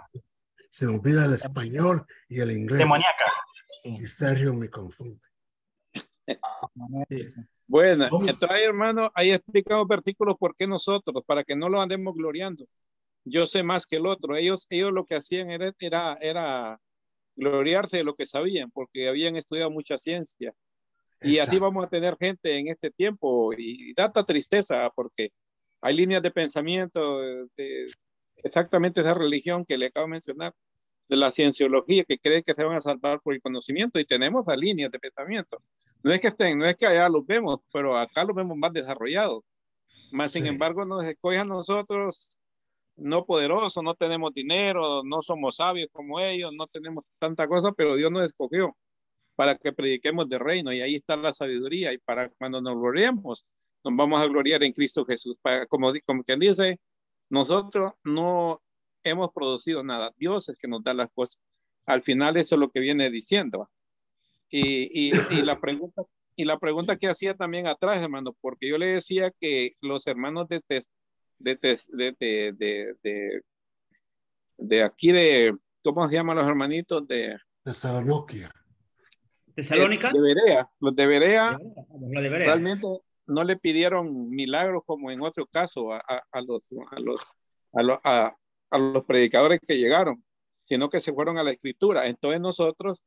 Se me olvida el español y el inglés. Demoníaca. Y Sergio me confunde. Sí. Bueno, entonces, hermano, ahí explicamos versículos por qué nosotros, para que no lo andemos gloriando. Yo sé más que el otro. Ellos lo que hacían era gloriarse de lo que sabían, porque habían estudiado mucha ciencia. Y Exacto. así vamos a tener gente en este tiempo, y da tristeza, porque hay líneas de pensamiento de exactamente esa religión que le acabo de mencionar, de la cienciología, que cree que se van a salvar por el conocimiento, y tenemos las líneas de pensamiento. No es que allá los vemos, pero acá los vemos más desarrollados. Más sin embargo, nos escoge a nosotros no poderosos, no tenemos dinero, no somos sabios como ellos, no tenemos tanta cosa, pero Dios nos escogió para que prediquemos de reino, y ahí está la sabiduría, y para cuando nos gloriemos, nos vamos a gloriar en Cristo Jesús. Como quien dice, nosotros no hemos producido nada, Dios es que nos da las cosas. Al final eso es lo que viene diciendo. Y la pregunta que hacía también atrás, hermano, porque yo le decía que los hermanos de aquí ¿cómo se llaman los hermanitos de Tesalónica? ¿Tesalónica? Los de Berea Berea. realmente no le pidieron milagros como en otro caso a los predicadores que llegaron, sino que se fueron a la escritura. Entonces nosotros,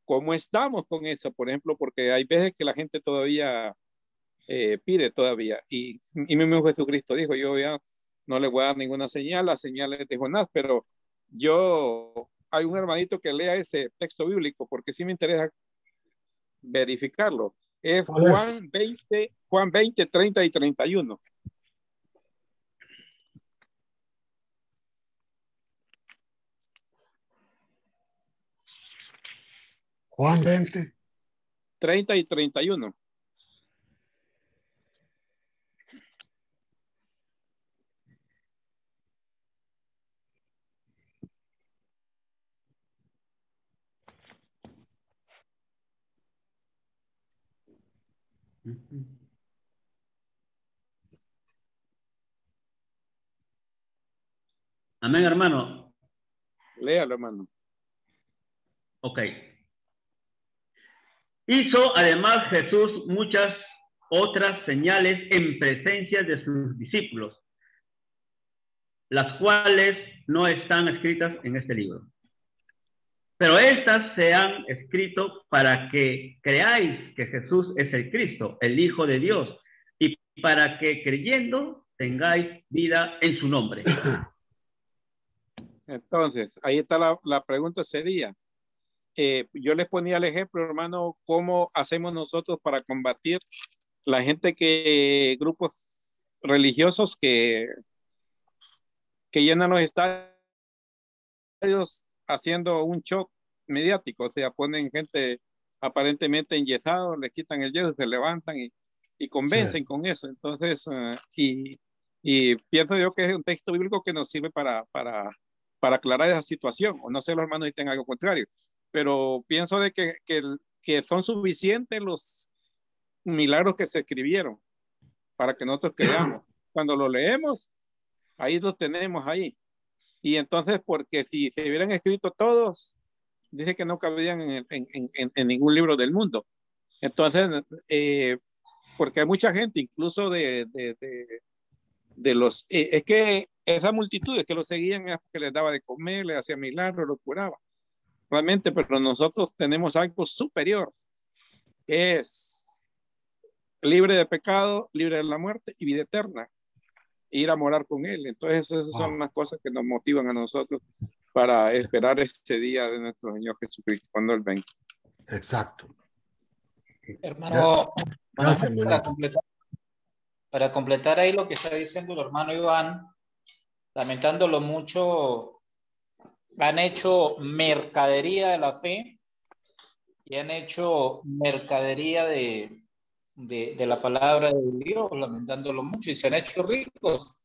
¿cómo estamos con eso? Por ejemplo, porque hay veces que la gente todavía pide todavía, y mismo Jesucristo dijo, yo ya no le voy a dar ninguna señal, la señal es de Jonás, pero hay un hermanito que lea ese texto bíblico, porque sí me interesa verificarlo. Es Juan 20, 30 y 31. Juan 20. 30 y 31. Amén, hermano. Léalo, hermano. Ok. Hizo además Jesús muchas otras señales en presencia de sus discípulos, las cuales no están escritas en este libro. Pero estas se han escrito para que creáis que Jesús es el Cristo, el Hijo de Dios, y para que creyendo tengáis vida en su nombre. Entonces, ahí está la pregunta sería, yo les ponía el ejemplo, hermano, cómo hacemos nosotros para combatir la gente grupos religiosos que llenan los estadios haciendo un shock mediático, o sea, ponen gente aparentemente enyesados, les quitan el yeso, se levantan y convencen Sí. con eso. Entonces, y pienso yo que es un texto bíblico que nos sirve para aclarar esa situación. O no sé, los hermanos dicen algo contrario, pero pienso de que son suficientes los milagros que se escribieron para que nosotros creamos. Cuando lo leemos, ahí los tenemos ahí. Y entonces, porque si se hubieran escrito todos, dice que no cabrían en ningún libro del mundo. Entonces, porque hay mucha gente, incluso de los, es que esa multitud que lo seguían es porque les daba de comer, les hacía milagros, lo curaba. Realmente, pero nosotros tenemos algo superior, que es libre de pecado, libre de la muerte y vida eterna. Ir a morar con él. Entonces esas son las cosas que nos motivan a nosotros para esperar este día de nuestro Señor Jesucristo cuando Él venga. Exacto. Hermano, Gracias, para completar ahí lo que está diciendo el hermano Iván, lamentándolo mucho, han hecho mercadería de la fe y han hecho mercadería de la palabra de Dios, lamentándolo mucho, y se han hecho ricos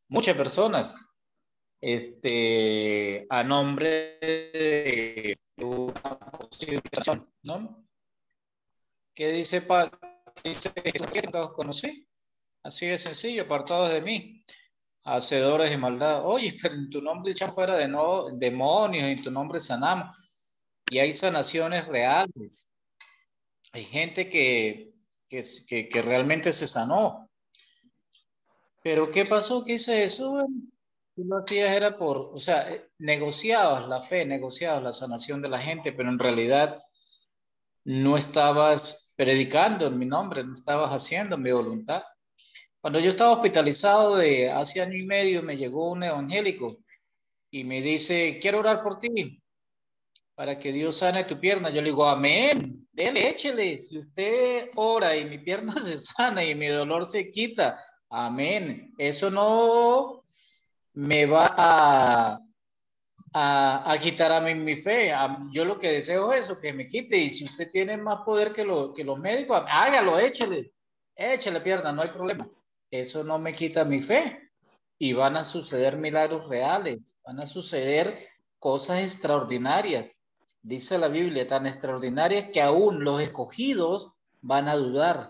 muchas personas, a nombre de una posición, ¿no? ¿Qué dice Pablo? Dice que os conocí, así de sencillo, apartados de mí, hacedores de maldad. Oye, pero en tu nombre echan fuera de demonios, en tu nombre sanamos, y hay sanaciones reales. Hay gente que realmente se sanó. Pero ¿qué pasó? ¿Qué hizo Jesús? Tú lo hacías era o sea, negociabas la fe, negociabas la sanación de la gente, pero en realidad no estabas predicando en mi nombre, no estabas haciendo mi voluntad. Cuando yo estaba hospitalizado de hace año y medio, me llegó un evangélico y me dice, quiero orar por ti, para que Dios sane tu pierna. Yo le digo, amén, dele, échele. Si usted ora y mi pierna se sana y mi dolor se quita, amén. Eso no me va a quitar a mí mi fe. Yo lo que deseo es eso, que me quite. Y si usted tiene más poder que los médicos, hágalo, échele pierna, no hay problema. Eso no me quita mi fe. Y van a suceder milagros reales, van a suceder cosas extraordinarias. Dice la Biblia, tan extraordinarias que aún los escogidos van a dudar.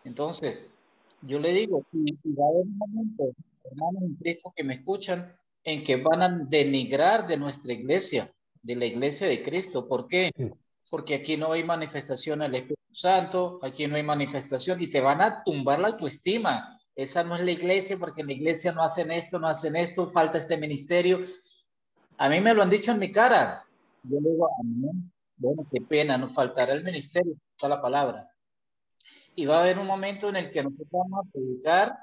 Entonces, yo le digo, y va a haber un momento, hermanos en Cristo que me escuchan, en que van a denigrar de nuestra iglesia, de la iglesia de Cristo. ¿Por qué? Porque aquí no hay manifestación del Espíritu Santo, aquí no hay manifestación, y te van a tumbar la autoestima. Esa no es la iglesia, porque en la iglesia no hacen esto, falta este ministerio. A mí me lo han dicho en mi cara. Yo le digo, amén. Bueno, qué pena, nos faltará el ministerio, está la palabra. Y va a haber un momento en el que nosotros vamos a predicar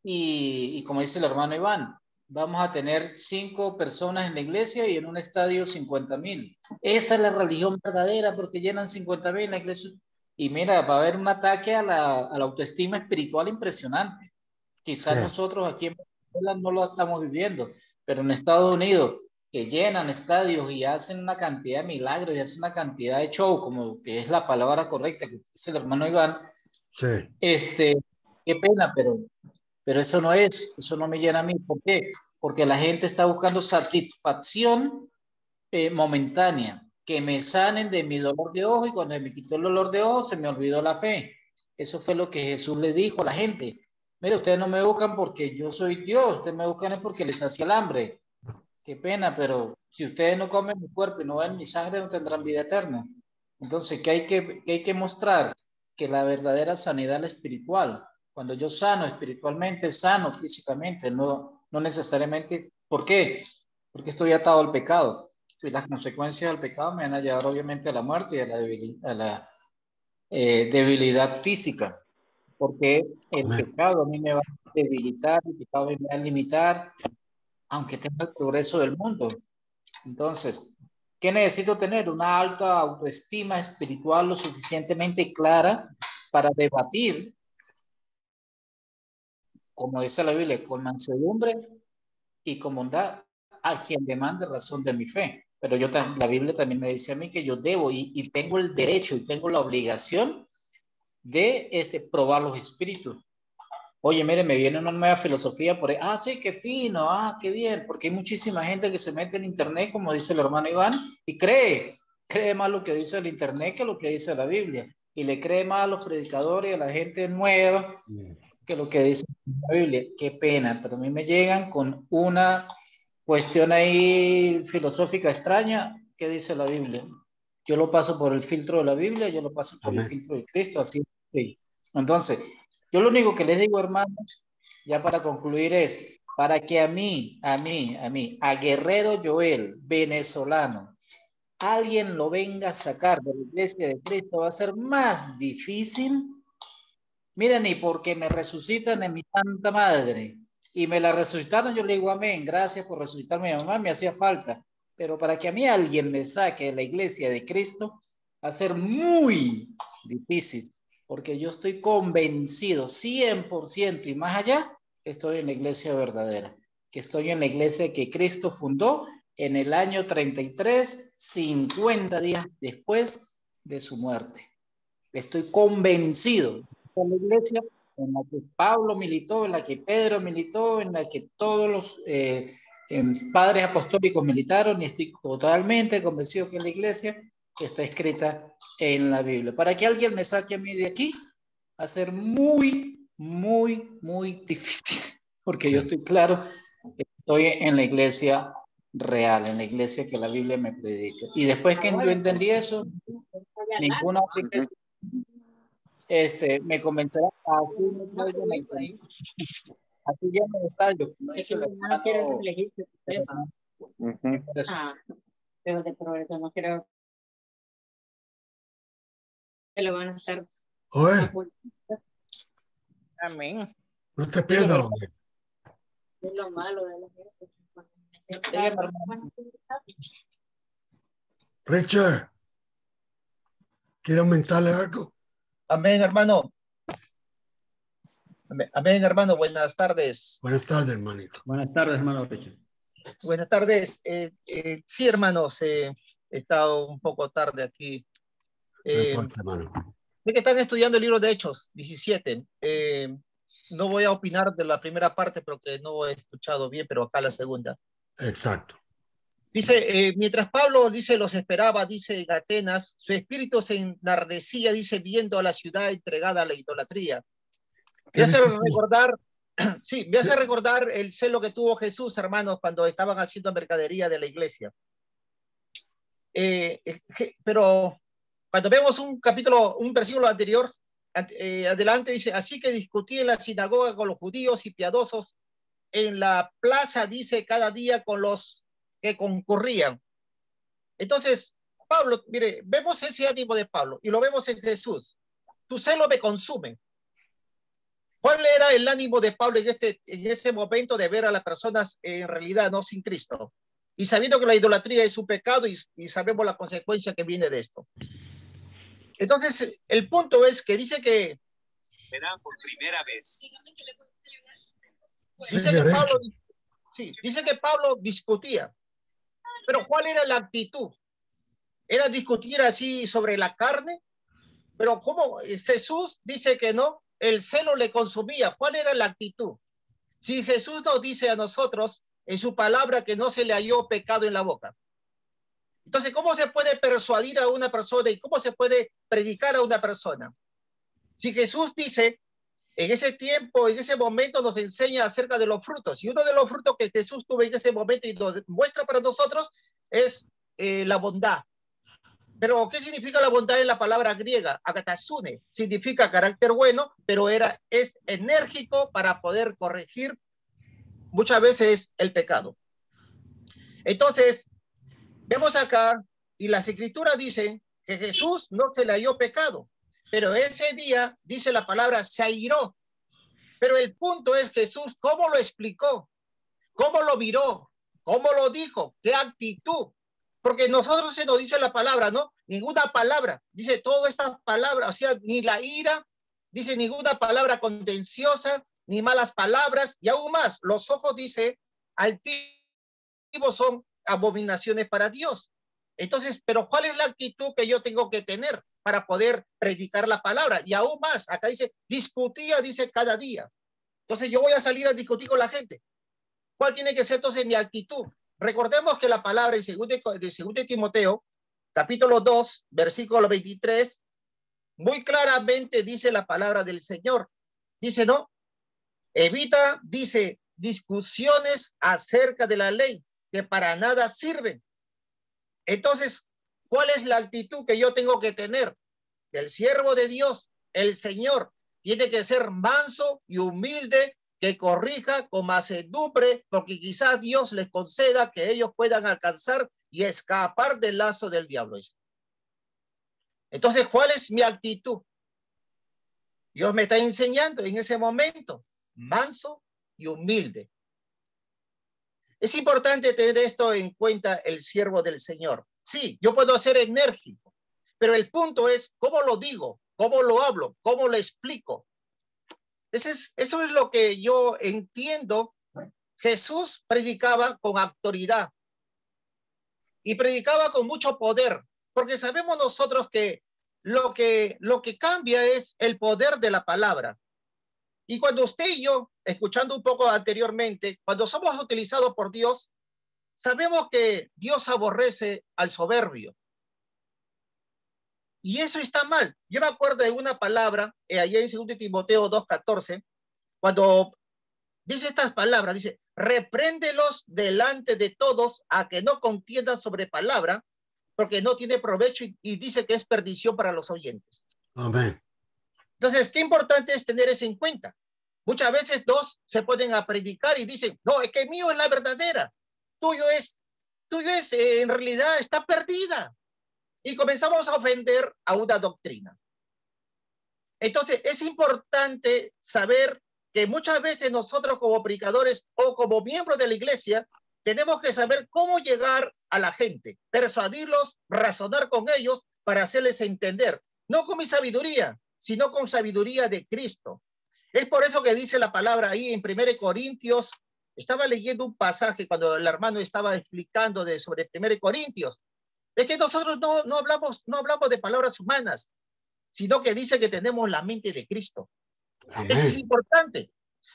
y como dice el hermano Iván, vamos a tener 5 personas en la iglesia y en un estadio 50,000. Esa es la religión verdadera, porque llenan 50,000 en la iglesia. Y mira, va a haber un ataque a la autoestima espiritual impresionante. Quizás nosotros aquí en Venezuela no lo estamos viviendo, pero en Estados Unidos, que llenan estadios y hacen una cantidad de milagros y hacen una cantidad de show, como que es la palabra correcta que dice el hermano Iván, qué pena, pero eso no me llena a mí. ¿Por qué? Porque la gente está buscando satisfacción momentánea, que me sanen de mi dolor de ojo, y cuando me quitó el dolor de ojo se me olvidó la fe. Eso fue lo que Jesús le dijo a la gente. Mire, ustedes no me buscan porque yo soy Dios, ustedes me buscan es porque les hacía el hambre. Qué pena, pero si ustedes no comen mi cuerpo y no ven mi sangre, no tendrán vida eterna. Entonces, ¿qué hay que mostrar? Que la verdadera sanidad es la espiritual. Cuando yo sano espiritualmente, sano físicamente, no necesariamente. ¿Por qué? Porque estoy atado al pecado. Y las consecuencias del pecado me van a llevar obviamente a la muerte y a la debilidad física. Porque el pecado a mí me va a debilitar, el pecado me va a limitar, aunque tenga el progreso del mundo. Entonces, ¿qué necesito tener? Una alta autoestima espiritual lo suficientemente clara para debatir, como dice la Biblia, con mansedumbre y con bondad a quien demande razón de mi fe. Pero la Biblia también me dice a mí que yo debo y tengo el derecho y tengo la obligación de probar los espíritus. Oye, mire, me viene una nueva filosofía por ahí. Ah, sí, qué fino, qué bien, porque hay muchísima gente que se mete en internet, como dice el hermano Iván, y cree más lo que dice el internet que lo que dice la Biblia, y le cree más a los predicadores y a la gente nueva que lo que dice la Biblia. Qué pena, pero a mí me llegan con una cuestión ahí filosófica extraña. ¿Qué dice la Biblia? Yo lo paso por el filtro de la Biblia, yo lo paso por el filtro de Cristo, así. Sí. Entonces, yo lo único que les digo, hermanos, ya para concluir es, para que a Guerrero Joel, venezolano, alguien lo venga a sacar de la iglesia de Cristo, va a ser más difícil. Miren, y porque me resucitan en mi santa madre, y me la resucitaron, yo le digo amén, gracias por resucitarme a mi mamá, me hacía falta. Pero para que a mí alguien me saque de la iglesia de Cristo, va a ser muy difícil, porque yo estoy convencido 100% y más allá, que estoy en la iglesia verdadera, que estoy en la iglesia que Cristo fundó en el año 33, 50 días después de su muerte. Estoy convencido de la iglesia en la que Pablo militó, en la que Pedro militó, en la que todos los padres apostólicos militaron, y estoy totalmente convencido que la iglesia está escrita en la Biblia. Para que alguien me saque a mí de aquí, va a ser muy, muy, muy difícil, porque yo estoy claro que estoy en la iglesia real, en la iglesia que la Biblia me predica. Y después que yo entendí eso, ninguna otra iglesia me comentará así ya no está yo no quiero elegir pero de progreso no quiero que lo van a estar. Amén. No te pierdas. Es lo malo de la gente. Richard, ¿quiere aumentarle algo? Amén, hermano. Amén, hermano. Buenas tardes. Buenas tardes, hermanito. Buenas tardes, hermano Richard. Buenas tardes. Sí, hermanos, he estado un poco tarde aquí. No importa, hermano. Sé que están estudiando el libro de Hechos 17. No voy a opinar de la primera parte porque no he escuchado bien, pero acá la segunda. Exacto. Dice, mientras Pablo, dice, los esperaba, dice, en Atenas, su espíritu se enardecía, dice, viendo a la ciudad entregada a la idolatría. Me hace recordar, sí, me hace recordar el celo que tuvo Jesús, hermanos, cuando estaban haciendo mercadería de la iglesia. Pero cuando vemos un versículo anterior, adelante dice, así que discutí en la sinagoga con los judíos y piadosos, en la plaza, dice, cada día con los que concurrían. Entonces, Pablo, mire, vemos ese ánimo de Pablo y lo vemos en Jesús. Tu celo me consume. ¿Cuál era el ánimo de Pablo en ese momento de ver a las personas en realidad no sin Cristo? Y sabiendo que la idolatría es un pecado y sabemos la consecuencia que viene de esto. Entonces, el punto es que dice que verán por primera vez. Dice que Pablo discutía. Pero ¿cuál era la actitud? ¿Era discutir así sobre la carne? Pero ¿cómo? Jesús dice que no, el celo le consumía. ¿Cuál era la actitud? Si Jesús nos dice a nosotros en su palabra que no se le halló pecado en la boca. Entonces, ¿cómo se puede persuadir a una persona y cómo se puede predicar a una persona? Si Jesús dice, en ese tiempo, en ese momento nos enseña acerca de los frutos. Y uno de los frutos que Jesús tuvo en ese momento y nos muestra para nosotros es la bondad. Pero, ¿qué significa la bondad en la palabra griega? Agatasune. Significa carácter bueno, pero es enérgico para poder corregir muchas veces el pecado. Entonces, vemos acá, y las escrituras dicen que Jesús no se le halló pecado. Pero ese día, dice la palabra, se airó. Pero el punto es Jesús, ¿cómo lo explicó? ¿Cómo lo miró? ¿Cómo lo dijo? ¿Qué actitud? Porque nosotros se nos dice la palabra, ¿no? Ninguna palabra. Dice todas estas palabras, o sea, ni la ira, dice ninguna palabra contenciosa, ni malas palabras, y aún más, los ojos, dice, altivos son abominaciones para Dios. Entonces, pero ¿cuál es la actitud que yo tengo que tener para poder predicar la palabra? Y aún más, acá dice, discutía, dice, cada día. Entonces yo voy a salir a discutir con la gente. ¿Cuál tiene que ser entonces mi actitud? Recordemos que la palabra en 2 Timoteo, capítulo 2, versículo 23, muy claramente dice la palabra del Señor. Dice, ¿no? Evita, dice, discusiones acerca de la ley, que para nada sirven. Entonces, ¿cuál es la actitud que yo tengo que tener? El siervo de Dios, el Señor, tiene que ser manso y humilde, que corrija con mansedumbre, porque quizás Dios les conceda que ellos puedan alcanzar y escapar del lazo del diablo. Entonces, ¿cuál es mi actitud? Dios me está enseñando en ese momento, manso y humilde. Es importante tener esto en cuenta el siervo del Señor. Sí, yo puedo ser enérgico, pero el punto es cómo lo digo, cómo lo hablo, cómo lo explico. Eso es lo que yo entiendo. Jesús predicaba con autoridad y predicaba con mucho poder, porque sabemos nosotros que lo que cambia es el poder de la palabra. Y cuando usted y yo, escuchando un poco anteriormente, cuando somos utilizados por Dios, sabemos que Dios aborrece al soberbio. Y eso está mal. Yo me acuerdo de una palabra, allá en 2 Timoteo 2:14, cuando dice estas palabras, dice, repréndelos delante de todos a que no contiendan sobre palabra, porque no tiene provecho y dice que es perdición para los oyentes. Amén. Entonces, qué importante es tener eso en cuenta. Muchas veces dos se pueden a predicar y dicen, no, es que mío es la verdadera, tuyo es en realidad está perdida. Y comenzamos a ofender a una doctrina. Entonces, es importante saber que muchas veces nosotros como predicadores o como miembros de la iglesia, tenemos que saber cómo llegar a la gente, persuadirlos, razonar con ellos para hacerles entender, no con mi sabiduría, sino con sabiduría de Cristo. Es por eso que dice la palabra ahí en 1 Corintios, estaba leyendo un pasaje cuando el hermano estaba explicando sobre 1 Corintios, es que nosotros no hablamos de palabras humanas, sino que dice que tenemos la mente de Cristo. Amén. Eso es importante,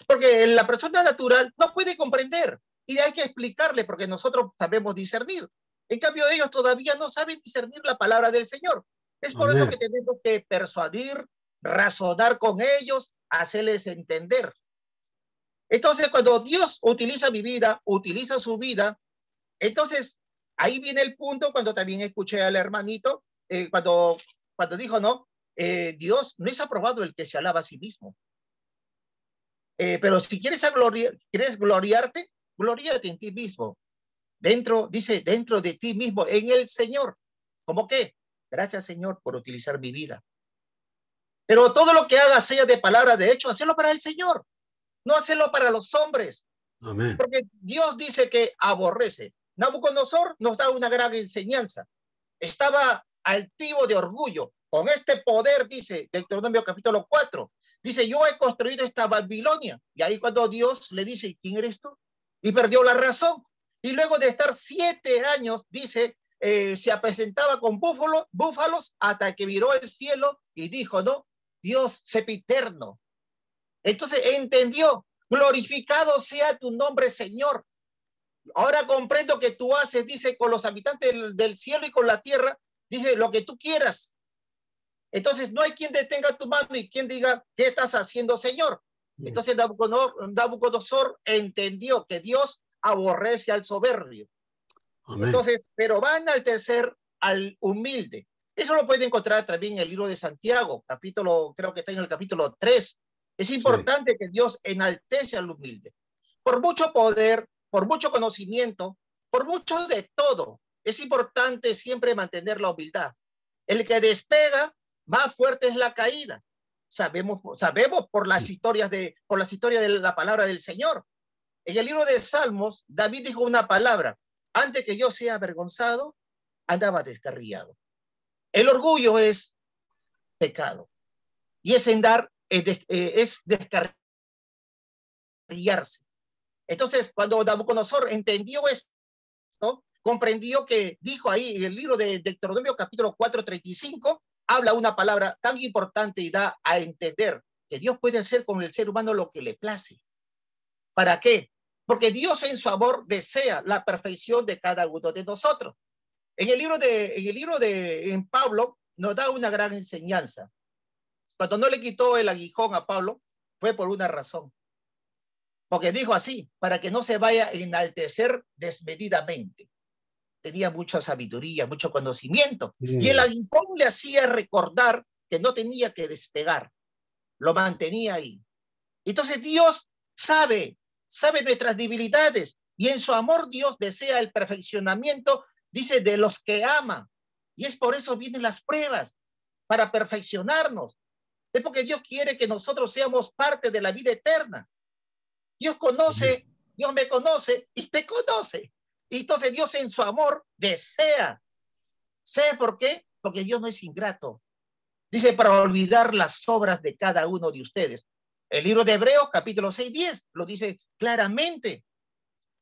porque la persona natural no puede comprender y hay que explicarle porque nosotros sabemos discernir. En cambio, ellos todavía no saben discernir la palabra del Señor. Es por Amén. eso que tenemos que persuadir, razonar con ellos, hacerles entender. Entonces, cuando Dios utiliza mi vida, utiliza su vida, entonces ahí viene el punto cuando también escuché al hermanito, cuando dijo, no, Dios no es aprobado el que se alaba a sí mismo. Pero si quieres gloriarte, gloríate en ti mismo. Dice, dentro de ti mismo, en el Señor. ¿Cómo qué? Gracias, Señor, por utilizar mi vida. Pero todo lo que haga, sea de palabra, de hecho, hacerlo para el Señor. No hacerlo para los hombres. Amén. Porque Dios dice que aborrece. Nabucodonosor nos da una gran enseñanza. Estaba altivo de orgullo. Con este poder, dice Deuteronomio capítulo 4, dice, yo he construido esta Babilonia. Y ahí cuando Dios le dice, ¿quién eres tú? Y perdió la razón. Y luego de estar 7 años, dice, se presentaba con búfalos hasta que miró el cielo y dijo, no, Dios sempiterno. Entonces entendió, glorificado sea tu nombre, Señor. Ahora comprendo que tú haces, dice, con los habitantes del cielo y con la tierra, dice, lo que tú quieras. Entonces no hay quien detenga tu mano y quien diga, ¿qué estás haciendo, Señor? Entonces Nabucodonosor entendió que Dios aborrece al soberbio. Amén. Entonces, pero van al humilde. Eso lo pueden encontrar también en el libro de Santiago, creo que está en el capítulo 3. Es importante que Dios enaltece al humilde. Por mucho poder, por mucho conocimiento, por mucho de todo, es importante siempre mantener la humildad. El que despega, más fuerte es la caída. Sabemos por las historias de la palabra del Señor. En el libro de Salmos, David dijo una palabra: antes que yo sea avergonzado, andaba descarriado. El orgullo es pecado. Y es descarriarse. Entonces, cuando Nabucodonosor entendió esto, comprendió que dijo ahí en el libro de Deuteronomio capítulo 4:35, habla una palabra tan importante y da a entender que Dios puede hacer con el ser humano lo que le place. ¿Para qué? Porque Dios en su amor desea la perfección de cada uno de nosotros. En Pablo nos da una gran enseñanza. Cuando no le quitó el aguijón a Pablo, fue por una razón. Porque dijo así, para que no se vaya a enaltecer desmedidamente. Tenía mucha sabiduría, mucho conocimiento. Y el aguijón le hacía recordar que no tenía que despegar. Lo mantenía ahí. Entonces Dios sabe nuestras debilidades. Y en su amor Dios desea el perfeccionamiento, dice, de los que aman. Y es por eso vienen las pruebas, para perfeccionarnos. Es porque Dios quiere que nosotros seamos parte de la vida eterna. Dios conoce, Dios me conoce y te conoce. Y entonces Dios en su amor desea. ¿Sabe por qué? Porque Dios no es ingrato. Dice, para olvidar las obras de cada uno de ustedes. El libro de Hebreos, capítulo 6:10, lo dice claramente.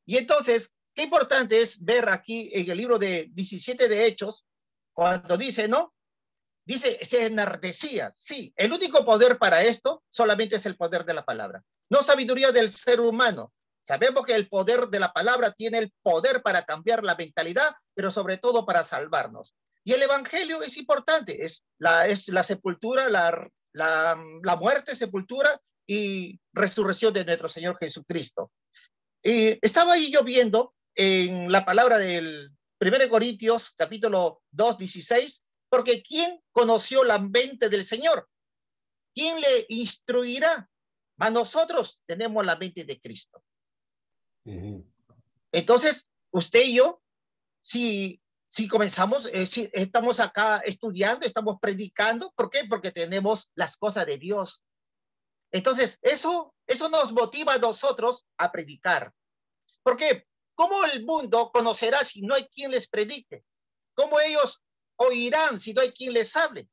Y entonces, qué importante es ver aquí en el libro de 17 de Hechos, cuando dice, ¿no? Dice, se enardecía. Sí, el único poder para esto solamente es el poder de la palabra. No sabiduría del ser humano. Sabemos que el poder de la palabra tiene el poder para cambiar la mentalidad, pero sobre todo para salvarnos. Y el evangelio es importante. Es la sepultura, la muerte, sepultura y resurrección de nuestro Señor Jesucristo. Estaba ahí yo viendo en la palabra del 1 Corintios, capítulo 2:16, porque ¿quién conoció la mente del Señor? ¿Quién le instruirá? A nosotros tenemos la mente de Cristo. Entonces, usted y yo, si comenzamos, si estamos acá estudiando, estamos predicando, ¿por qué? Porque tenemos las cosas de Dios. Entonces, eso nos motiva a nosotros a predicar. ¿Por qué? ¿Cómo el mundo conocerá si no hay quien les predique? ¿Cómo ellos oirán si no hay quien les hable?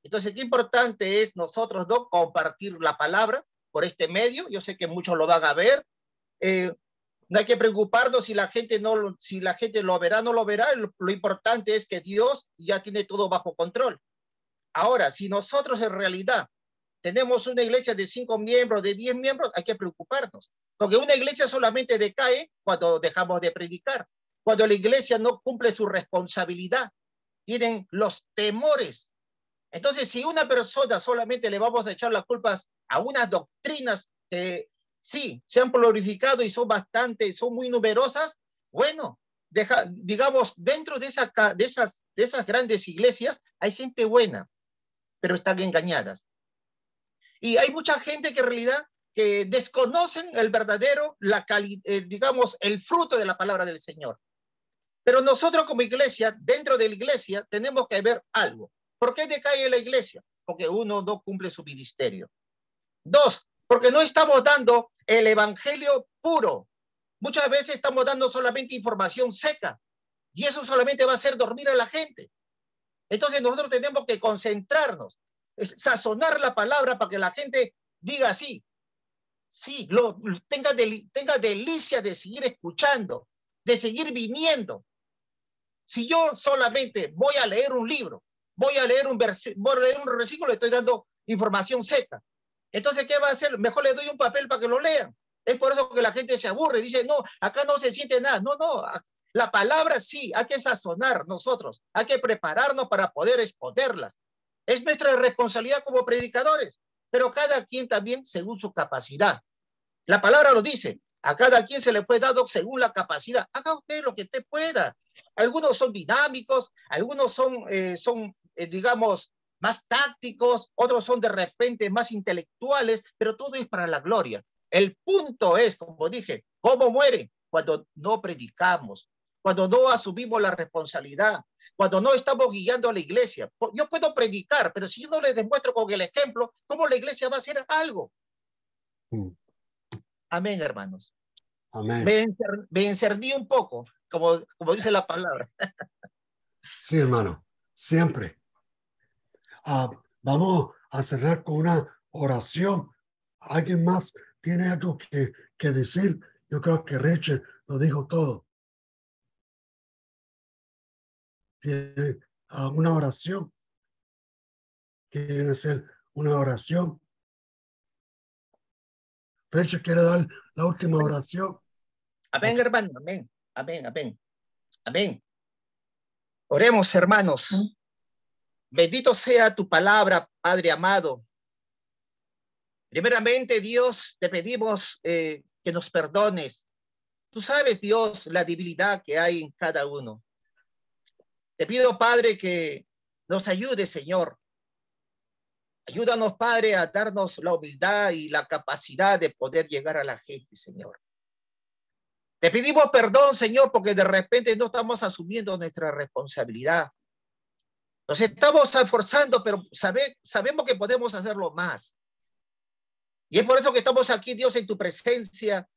Entonces, qué importante es nosotros, ¿no?, compartir la palabra por este medio. Yo sé que muchos lo van a ver. No hay que preocuparnos si la gente lo verá o no lo verá. Lo importante es que Dios ya tiene todo bajo control. Ahora, si nosotros en realidad tenemos una iglesia de 5 miembros, de 10 miembros, hay que preocuparnos. Porque una iglesia solamente decae cuando dejamos de predicar. Cuando la iglesia no cumple su responsabilidad. Tienen los temores. Entonces, si una persona solamente le vamos a echar las culpas a unas doctrinas que sí, se han glorificado y son muy numerosas, bueno, digamos, dentro de esas grandes iglesias hay gente buena, pero están engañadas. Y hay mucha gente que en realidad que desconocen el verdadero, digamos, el fruto de la palabra del Señor. Pero nosotros como iglesia, dentro de la iglesia, tenemos que ver algo. ¿Por qué decae la iglesia? Porque uno no cumple su ministerio. 2, porque no estamos dando el evangelio puro. Muchas veces estamos dando solamente información seca y eso solamente va a hacer dormir a la gente. Entonces nosotros tenemos que concentrarnos, sazonar la palabra para que la gente diga así. Sí, tenga delicia de seguir escuchando, de seguir viniendo. Si yo solamente voy a leer un libro, voy a leer un versículo, le estoy dando información seca. Entonces, ¿qué va a hacer? Mejor le doy un papel para que lo lean. Es por eso que la gente se aburre. Dice, no, acá no se siente nada. No, la palabra sí, hay que sazonar nosotros. Hay que prepararnos para poder exponerlas. Es nuestra responsabilidad como predicadores, pero cada quien también según su capacidad. La palabra lo dice, a cada quien se le fue dado según la capacidad. Haga usted lo que usted pueda. Algunos son dinámicos, algunos son digamos, más tácticos, otros son de repente más intelectuales, pero todo es para la gloria. El punto es, como dije, ¿cómo muere? Cuando no predicamos, cuando no asumimos la responsabilidad, cuando no estamos guiando a la iglesia. Yo puedo predicar, pero si yo no les demuestro con el ejemplo, ¿cómo la iglesia va a hacer algo? Amén, hermanos. Amén. Me encendí un poco, como dice la palabra. Sí, hermano, siempre. Vamos a cerrar con una oración. ¿Alguien más tiene algo que decir? Yo creo que Richard lo dijo todo. tienen una oración. Quieren hacer una oración. Percho quiere dar la última oración. Amén, hermano. Amén. Amén, amén. Amén. Oremos, hermanos. Bendito sea tu palabra, Padre amado. Primeramente, Dios, te pedimos que nos perdones. Tú sabes, Dios, la debilidad que hay en cada uno. Te pido, Padre, que nos ayude, Señor. Ayúdanos, Padre, a darnos la humildad y la capacidad de poder llegar a la gente, Señor. Te pedimos perdón, Señor, porque de repente no estamos asumiendo nuestra responsabilidad. Nos estamos esforzando, pero sabemos que podemos hacerlo más. Y es por eso que estamos aquí, Dios, en tu presencia.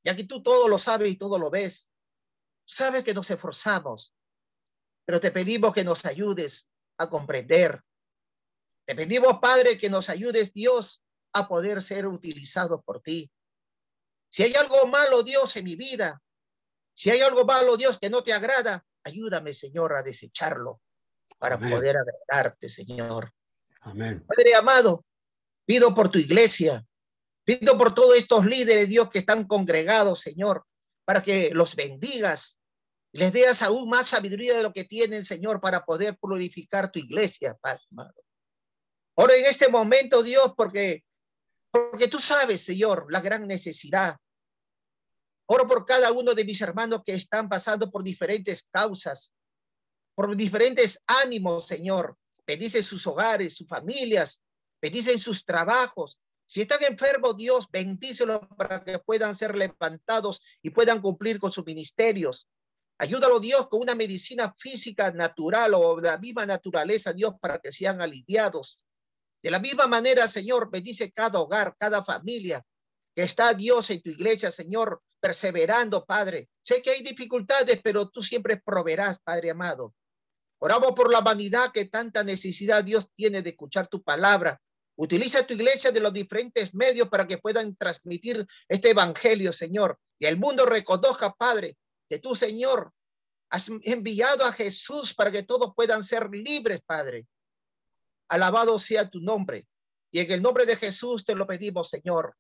Y aquí tú todo lo sabes y todo lo ves. Sabes que nos esforzamos, pero te pedimos que nos ayudes a comprender. Te pedimos, Padre, que nos ayudes, Dios, a poder ser utilizados por ti. Si hay algo malo, Dios, en mi vida, si hay algo malo, Dios, que no te agrada, ayúdame, Señor, a desecharlo para Amén. poder agradarte, Señor. Amén. Padre amado, pido por tu iglesia, pido por todos estos líderes, Dios, que están congregados, Señor, para que los bendigas, les des aún más sabiduría de lo que tienen, Señor, para poder glorificar tu iglesia, Padre amado. Oro en este momento, Dios, porque tú sabes, Señor, la gran necesidad. Oro por cada uno de mis hermanos que están pasando por diferentes causas, por diferentes ánimos, Señor. Bendice sus hogares, sus familias, bendice sus trabajos. Si están enfermos, Dios, bendícelos para que puedan ser levantados y puedan cumplir con sus ministerios. Ayúdalo, Dios, con una medicina física natural o de la misma naturaleza, Dios, para que sean aliviados. De la misma manera, Señor, bendice cada hogar, cada familia que está, Dios, en tu iglesia, Señor, perseverando, Padre. Sé que hay dificultades, pero tú siempre proveerás, Padre amado. Oramos por la humanidad que tanta necesidad Dios tiene de escuchar tu palabra. Utiliza tu iglesia de los diferentes medios para que puedan transmitir este evangelio, Señor. Y el mundo reconozca, Padre, que tú, Señor, has enviado a Jesús para que todos puedan ser libres, Padre. Alabado sea tu nombre. Y en el nombre de Jesús te lo pedimos, Señor.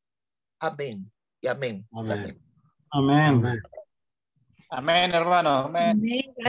Amén y amén. Amén. Amén. Amén. Amén, hermano. Amén. Amén.